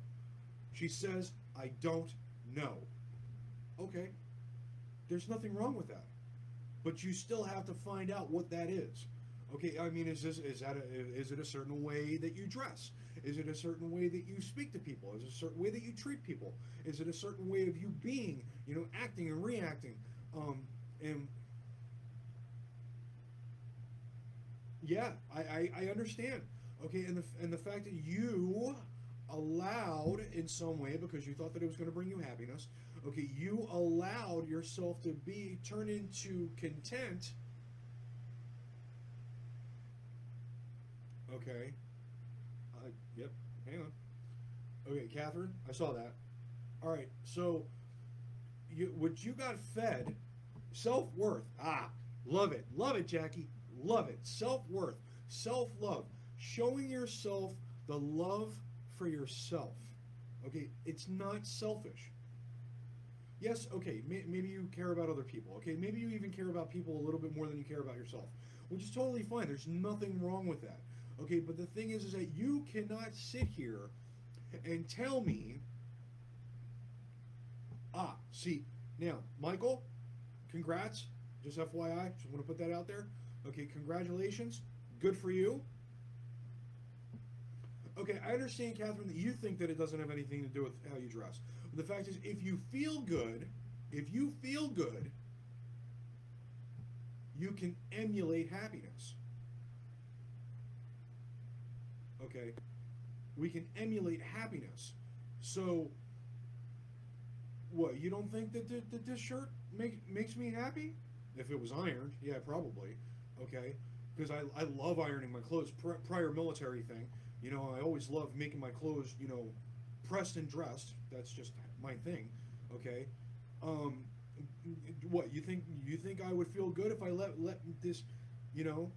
[SPEAKER 2] She says, "I don't know." Okay, there's nothing wrong with that, but you still have to find out what that is. Okay, I mean, is it a certain way that you dress? Is it a certain way that you speak to people? Is it a certain way that you treat people? Is it a certain way of you being, acting and reacting? And yeah, I understand. Okay, and the fact that you allowed in some way because you thought that it was going to bring you happiness. Okay, you allowed yourself to be turn into content. Okay. Yep. Hang on. Okay, Catherine, I saw that. All right. So, what you got fed, self worth. Love it, Jackie. Love it. Self worth, self love, showing yourself the love for yourself. Okay, it's not selfish. Yes, okay, maybe you care about other people. Okay, maybe you even care about people a little bit more than you care about yourself, which is totally fine. There's nothing wrong with that. Okay, but the thing is that you cannot sit here and tell me, see, now, Michael, congrats. Just FYI, just want to put that out there. Okay, congratulations. Good for you. Okay, I understand, Catherine, that you think that it doesn't have anything to do with how you dress. But the fact is, if you feel good, you can emulate happiness. Okay, we can emulate happiness. So, what? You don't think that this shirt makes me happy? If it was ironed, yeah, probably. Okay, because I love ironing my clothes. Prior military thing, I always loved making my clothes, pressed and dressed. That's just my thing. Okay, um, what you think I would feel good if I let this, you know?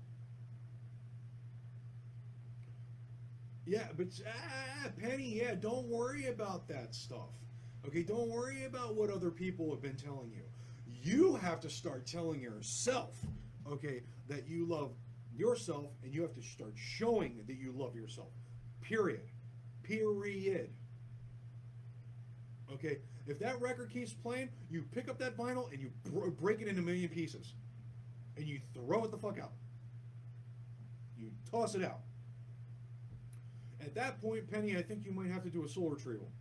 [SPEAKER 2] Yeah, but Penny, yeah, don't worry about that stuff. Okay, don't worry about what other people have been telling you. You have to start telling yourself, okay, that you love yourself, and you have to start showing that you love yourself. Period. Period. Okay, if that record keeps playing, you pick up that vinyl and you break it into a million pieces, and you throw it the fuck out. You toss it out. At that point, Penny, I think you might have to do a soul retrieval.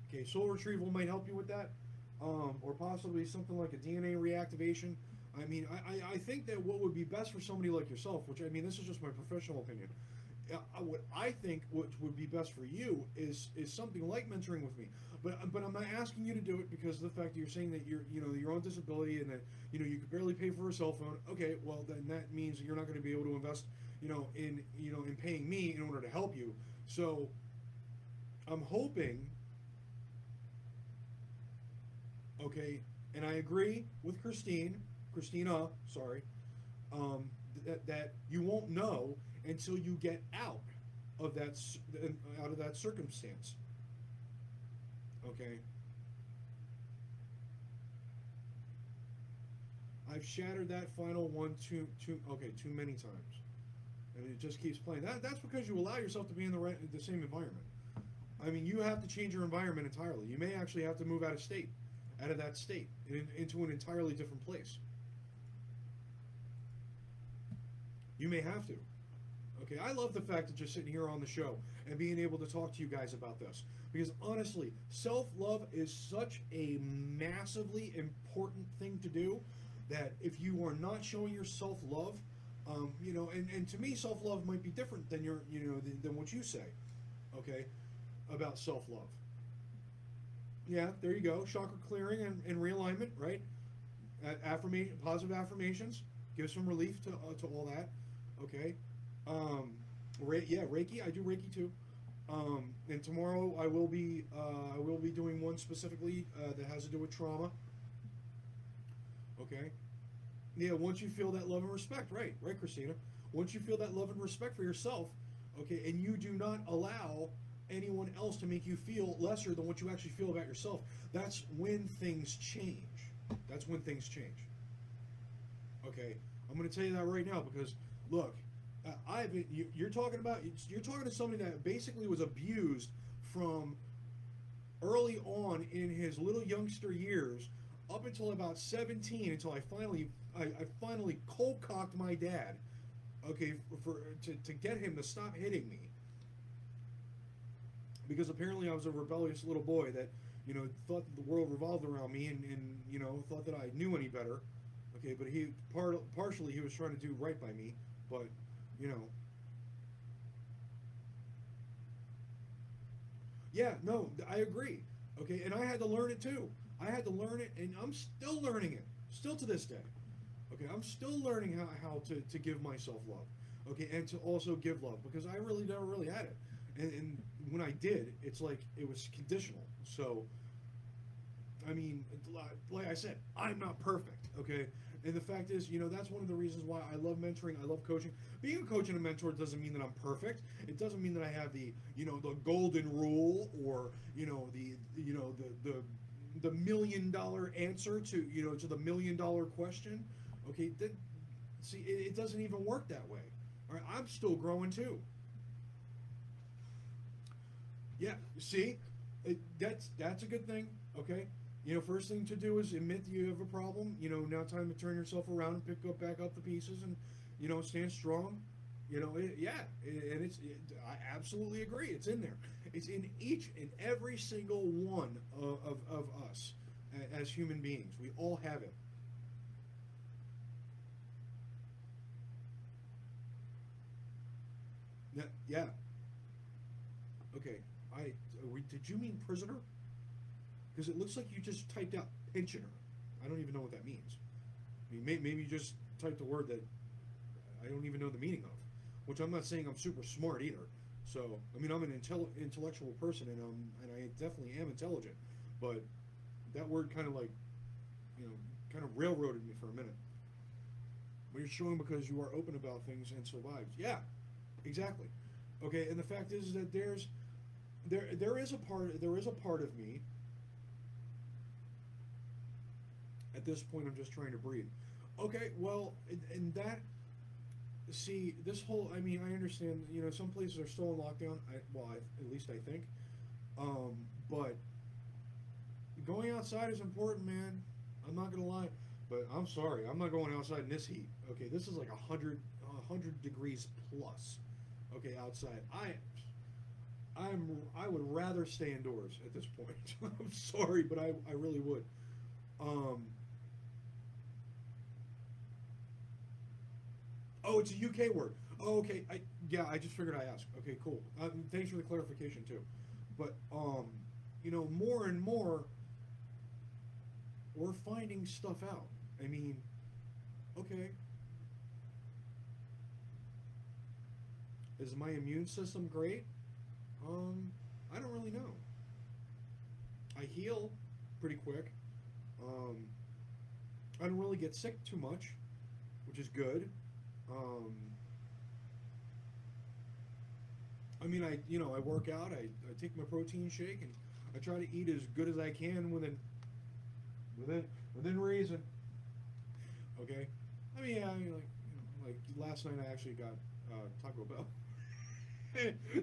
[SPEAKER 2] Okay, soul retrieval might help you with that, or possibly something like a DNA reactivation. I mean, I think that what would be best for somebody like yourself, which I mean, this is just my professional opinion. What I think what would be best for you is something like mentoring with me. But I'm not asking you to do it because of the fact that you're saying that you're on disability and that you could barely pay for a cell phone. Okay, well then that means that you're not going to be able to invest in paying me in order to help you. So I'm hoping, okay, and I agree with Christina, sorry, that you won't know until you get of that out of that circumstance. Okay, I've shattered that final one too many times, and it just keeps playing. That's because you allow yourself to be in the same environment. I mean, you have to change your environment entirely. You may actually have to move out of that state, into an entirely different place. You may have to. Okay, I love the fact that just sitting here on the show and being able to talk to you guys about this. Because honestly, self love is such a massively important thing to do that if you are not showing your self love, and to me, self love might be different than than what you say, okay, about self love. Yeah, there you go. Chakra clearing and realignment, right? Affirmation, positive affirmations, give some relief to all that. Okay. Yeah, Reiki. I do Reiki too. And tomorrow I will be doing one specifically that has to do with trauma. Okay. Yeah, once you feel that love and respect, right, Christina. Once you feel that love and respect for yourself, Okay, and you do not allow anyone else to make you feel lesser than what you actually feel about yourself. That's when things change. That's when things change. Okay, I'm going to tell you that right now because look, you're talking about you're talking to somebody that basically was abused from early on in his little youngster years up until about 17 until I finally cold cocked my dad, okay, to get him to stop hitting me because apparently I was a rebellious little boy that thought that the world revolved around me and thought that I knew any better. Okay, but partially he was trying to do right by me, but you know yeah, no, I agree. Okay, and I had to learn it too. I had to learn it, and I'm still learning it, still to this day. Okay, I'm still learning how to give myself love. Okay, and to also give love because I really never really had it, and when I did, it's like it was conditional. So I mean, like I said, I'm not perfect, okay? And the fact is, that's one of the reasons why I love mentoring. I love coaching. Being a coach and a mentor doesn't mean that I'm perfect. It doesn't mean that I have the golden rule or the $1 million answer to the $1 million question. Okay, see, it doesn't even work that way. All right, I'm still growing too. Yeah, see, that's a good thing. Okay, first thing to do is admit that you have a problem. Now time to turn yourself around and back up the pieces, and stand strong. And I absolutely agree. It's in there. It's in each and every single one of us as human beings. We all have it. Yeah. Yeah. Okay. Did you mean prisoner? Because it looks like you just typed out pensioner. I don't even know what that means. I mean, maybe you just typed a word that I don't even know the meaning of. Which I'm not saying I'm super smart either. So I mean, I'm an intellectual person, and I definitely am intelligent. But that word kind of like you know kind of railroaded me for a minute. But you're showing because you are open about things and survived. Yeah, exactly. Okay, and the fact is that there is a part of me at this point. I'm just trying to breathe. Okay, well, and that see this whole. I mean, I understand. Some places are still in lockdown. At least I think. But going outside is important, man. I'm not gonna lie, but I'm sorry. I'm not going outside in this heat. Okay, this is like 100 degrees plus. Okay, outside. I would rather stay indoors at this point. I'm sorry, but I really would. Um, oh, it's a UK word. Oh, okay. I just figured I asked. Okay, cool. Thanks for the clarification too. But more and more we're finding stuff out. I mean, okay, is my immune system great? Um, I don't really know. I heal pretty quick. Um, I don't really get sick too much, which is good. Um, I mean, I work out. I take my protein shake, and I try to eat as good as I can within within reason. Okay. I mean, yeah, like last night I actually got Taco Bell.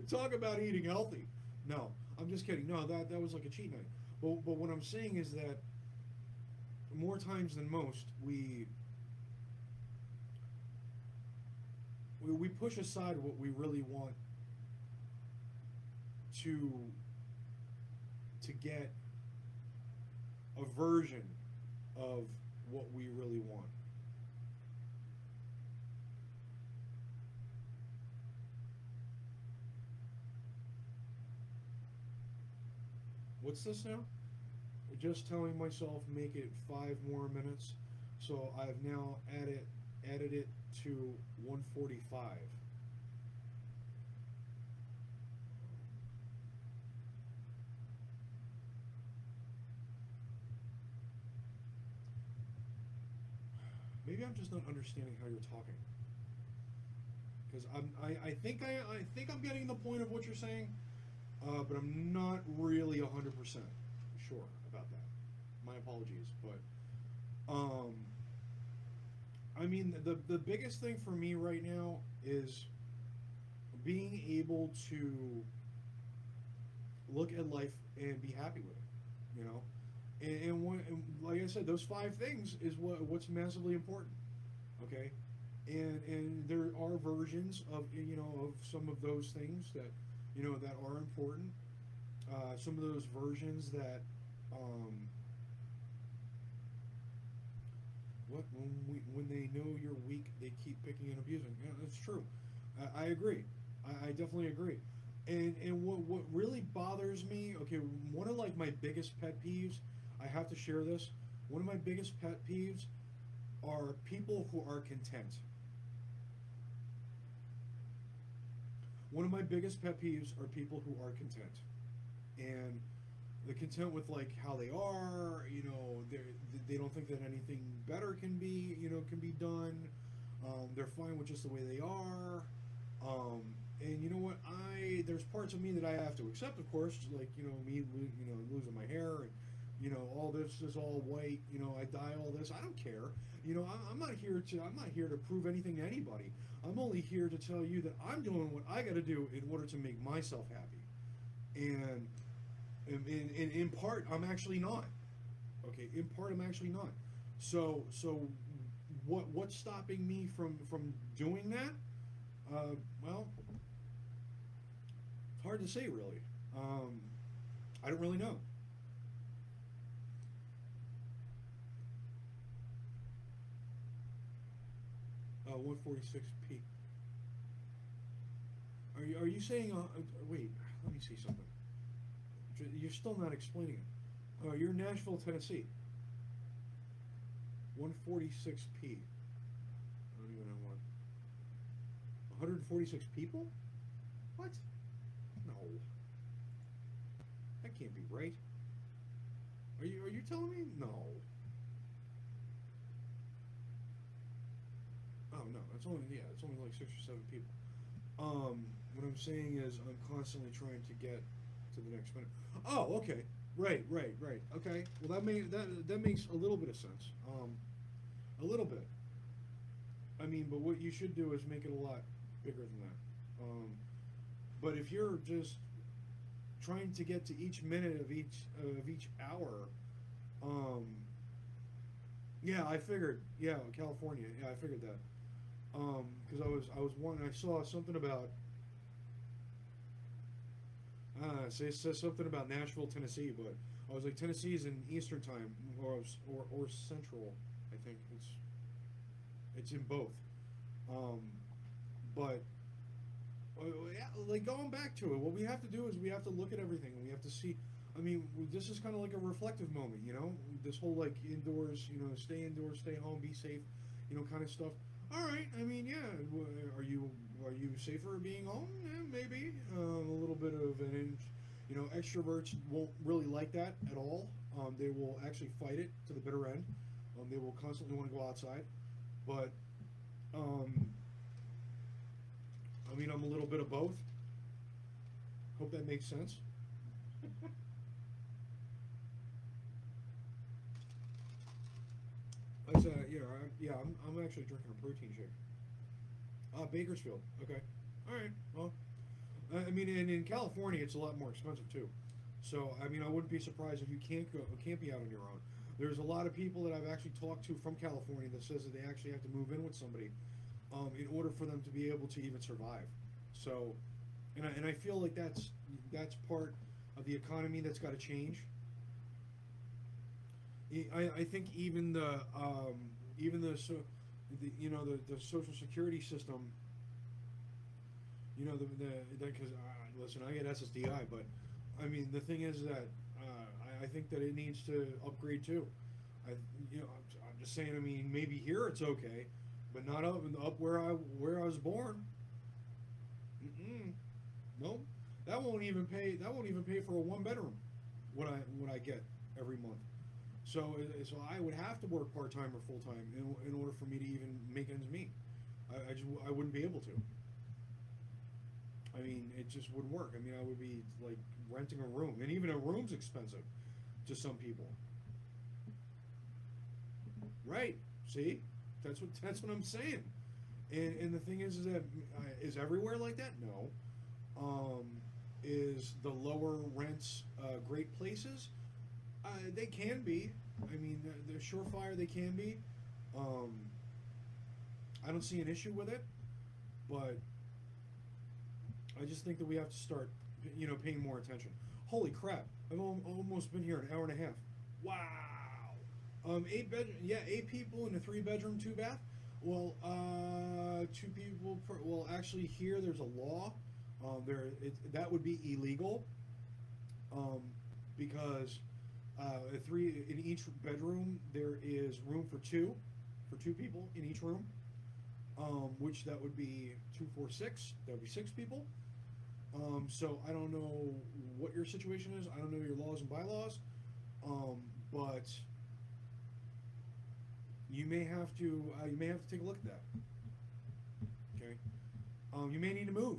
[SPEAKER 2] Talk about eating healthy. No, I'm just kidding. No, that was like a cheat night. But what I'm saying is that more times than most, we push aside what we really want to get a version of what we really want. What's this now? Just telling myself make it 5 more minutes. So I've now added it to 145. Maybe I'm just not understanding how you're talking. because I think I'm getting the point of what you're saying, but I'm not really 100% sure about that. My apologies, but um, I mean the biggest thing for me right now is being able to look at life and be happy with it, you know. And like I said, those five things is what's massively important. Okay, and there are versions of of some of those things that that are important. Some of those versions that um, when they know you're weak, they keep picking and abusing. Yeah, that's true. I agree. I definitely agree. And what really bothers me, okay, one of like my biggest pet peeves, I have to share this. One of my biggest pet peeves are people who are content. One of my biggest pet peeves are people who are content, and they're content with like how they are. They don't think that anything better can be can be done. They're fine with just the way they are. And you know what? I There's parts of me that I have to accept, of course, like me, losing my hair and all this is all white. I dye all this. I don't care. I'm not here to prove anything to anybody. I'm only here to tell you that I'm doing what I got to do in order to make myself happy. And in part, I'm actually not. Okay, in part, I'm actually not. So what's stopping me from doing that? Well, it's hard to say really. Um, I don't really know. 146p. Are you saying? Wait, let me see something. You're still not explaining it. You're in Nashville, Tennessee. 146p. I don't even know what. 146 people? What? No, that can't be right. Are you telling me? No. Oh no, it's only like 6 or 7 people. What I'm saying is I'm constantly trying to get to the next minute. Oh, okay. Right. Okay. Well, that makes a little bit of sense. A little bit. I mean, but what you should do is make it a lot bigger than that. But if you're just trying to get to each minute of each hour, um, yeah, I figured. Yeah, California. Yeah, I figured that. Because I was one. I saw something about. It says something about Nashville, Tennessee, but I was like, Tennessee's in Eastern time, or Central. I think it's in both. Um, but yeah, like going back to it, what we have to do is we have to look at everything and we have to see. I mean, this is kind of like a reflective moment, This whole like indoors, stay indoors, stay home, be safe, kind of stuff. All right, I mean, yeah. Are you safer being home? Yeah, maybe. A little bit of an inch. Extroverts won't really like that at all. They will actually fight it to the bitter end. They will constantly want to go outside, but um, I mean, I'm a little bit of both. Hope that makes sense. Like I said, I'm actually drinking a protein shake. Bakersfield. Okay. All right. Well, I mean, and in California, it's a lot more expensive too. So, I mean, I wouldn't be surprised if you can't be out on your own. There's a lot of people that I've actually talked to from California that says that they actually have to move in with somebody, in order for them to be able to even survive. So, and I feel like that's part of the economy that's got to change. I think even the social security system, the because listen, I get SSDI, but I mean the thing is that I think that it needs to upgrade too. I I'm just saying. I mean, maybe here it's okay, but not up where I was born. Mm-mm. Nope. That won't even pay for a one bedroom. What I get every month. So I would have to work part time or full time in order for me to even make ends meet. I wouldn't be able to. I mean, it just wouldn't work. I mean, I would be like renting a room, and even a room's expensive to some people. Right? See, that's what I'm saying. And the thing is that is everywhere like that? No. Um, is the lower rents great places? They can be. I mean, they're surefire. They can be. Um, I don't see an issue with it, but I just think that we have to start, paying more attention. Holy crap! I've almost been here an hour and a half. Wow. Yeah, 8 people in a 3 bedroom, 2 bath. Well, 2 people per. Well, actually, here there's a law. That would be illegal. Um, because in each bedroom there is room for 2 people in each room. Which that would be 2, 4, 6. That would be 6 people. So I don't know what your situation is. I don't know your laws and bylaws. But you may have to take a look at that. Okay. You may need to move.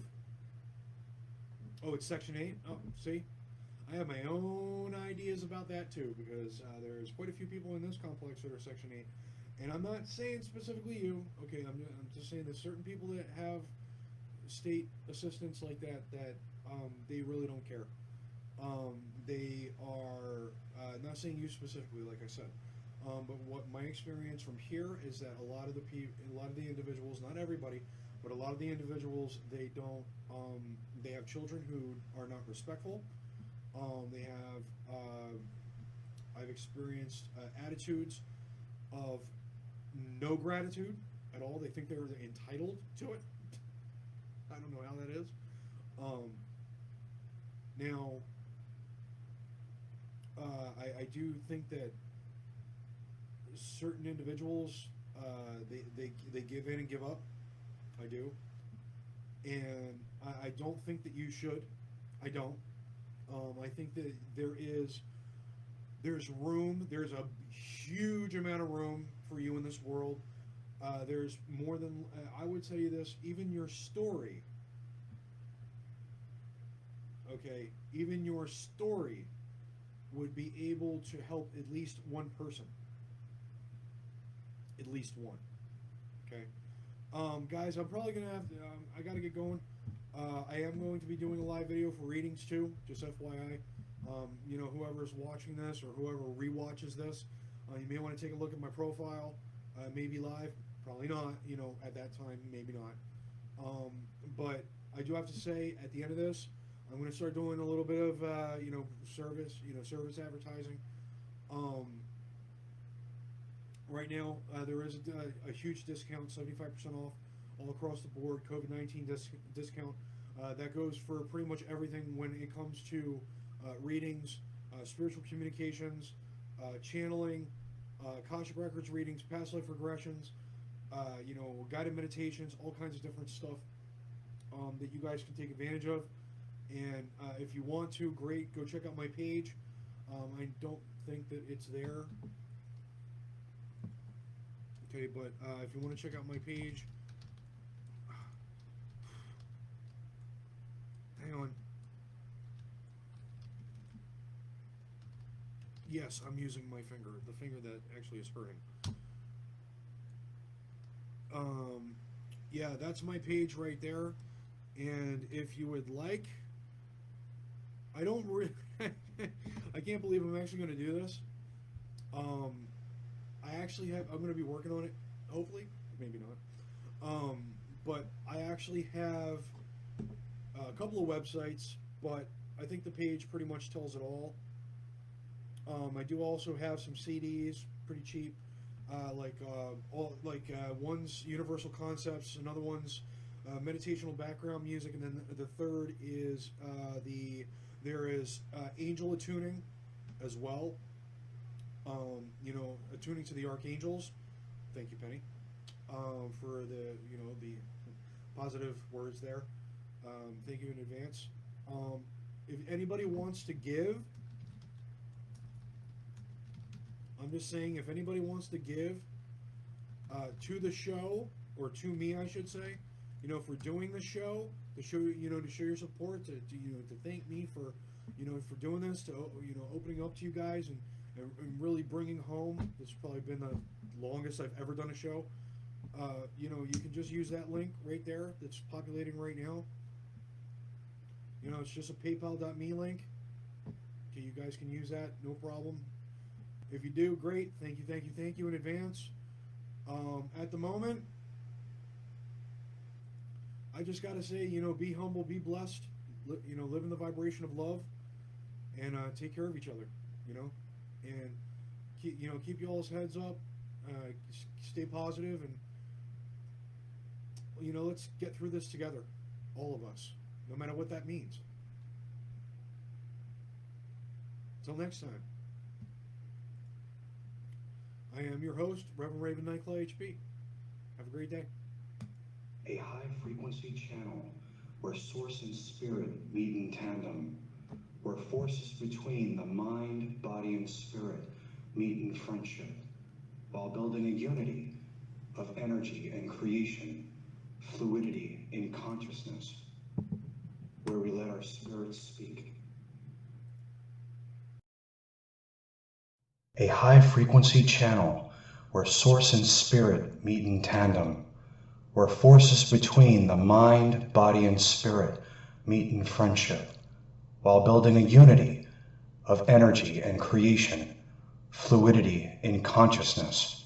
[SPEAKER 2] Oh, it's Section 8. Oh, see, I have my own ideas about that too, because there's quite a few people in this complex that are Section 8, and I'm not saying specifically you. Okay, I'm just saying there's certain people that have state assistance like that they really don't care. They are not saying you specifically, like I said, but what my experience from here is that a lot of the individuals, not everybody, but a lot of the individuals, they don't. They have children who are not respectful. They have. I've experienced attitudes of no gratitude at all. They think they're entitled to it. I don't know how that is. Now, I do think that certain individuals they give in and give up. I do, and I don't think that you should. I don't. I think that there's room. There's a huge amount of room for you in this world. There's more than I would tell you this. Even your story. Okay, even your story would be able to help at least one person. At least one. Okay. Guys, I'm probably gonna have to. I gotta get going. I am going to be doing a live video for readings too. Just FYI. Whoever's watching this or whoever rewatches this, you may want to take a look at my profile. Maybe live, probably not. At that time, maybe not. But I do have to say, at the end of this, I'm going to start doing a little bit of service advertising. Right now, there is a huge discount, 75% off, all across the board. COVID-19 discount that goes for pretty much everything when it comes to readings, spiritual communications, channeling, Akashic records readings, past life regressions, guided meditations, all kinds of different stuff that you guys can take advantage of. And if you want to, great, go check out my page. I don't think that it's there. Okay, but if you want to check out my page, hang on. Yes, I'm using my finger, the finger that actually is hurting. Yeah, that's my page right there. And if you would like, I don't really, I can't believe I'm actually going to do this. I'm going to be working on it, hopefully, maybe not. But I actually have a couple of websites, but I think the page pretty much tells it all. I do also have some CDs, pretty cheap, one's Universal Concepts, another one's meditational background music, and then the third is there is angel attuning as well. Attuning to the archangels. Thank you, Penny, for the positive words there. Thank you in advance. If anybody wants to give, I'm just saying, if anybody wants to give to the show, or to me, I should say, if we're doing the show, to show to show your support, to thank me for for doing this, to opening up to you guys and really bringing home. This has probably been the longest I've ever done a show. You can just use that link right there that's populating right now. It's just a PayPal.me link. Okay, you guys can use that, no problem. If you do, great. Thank you, thank you, thank you in advance. At the moment, I just gotta say, be humble, be blessed. Live in the vibration of love, and take care of each other. And keep y'all's heads up. Stay positive, and let's get through this together, all of us, no matter what that means. Until next time, I am your host, Reverend Raven Nightclaw HB. Have a great day.
[SPEAKER 1] A high frequency channel where source and spirit meet in tandem, where forces between the mind, body, and spirit meet in friendship, while building a unity of energy and creation, fluidity in consciousness, where we let our spirits speak. A high frequency channel where source and spirit meet in tandem, where forces between the mind, body, and spirit meet in friendship, while building a unity of energy and creation, fluidity in consciousness,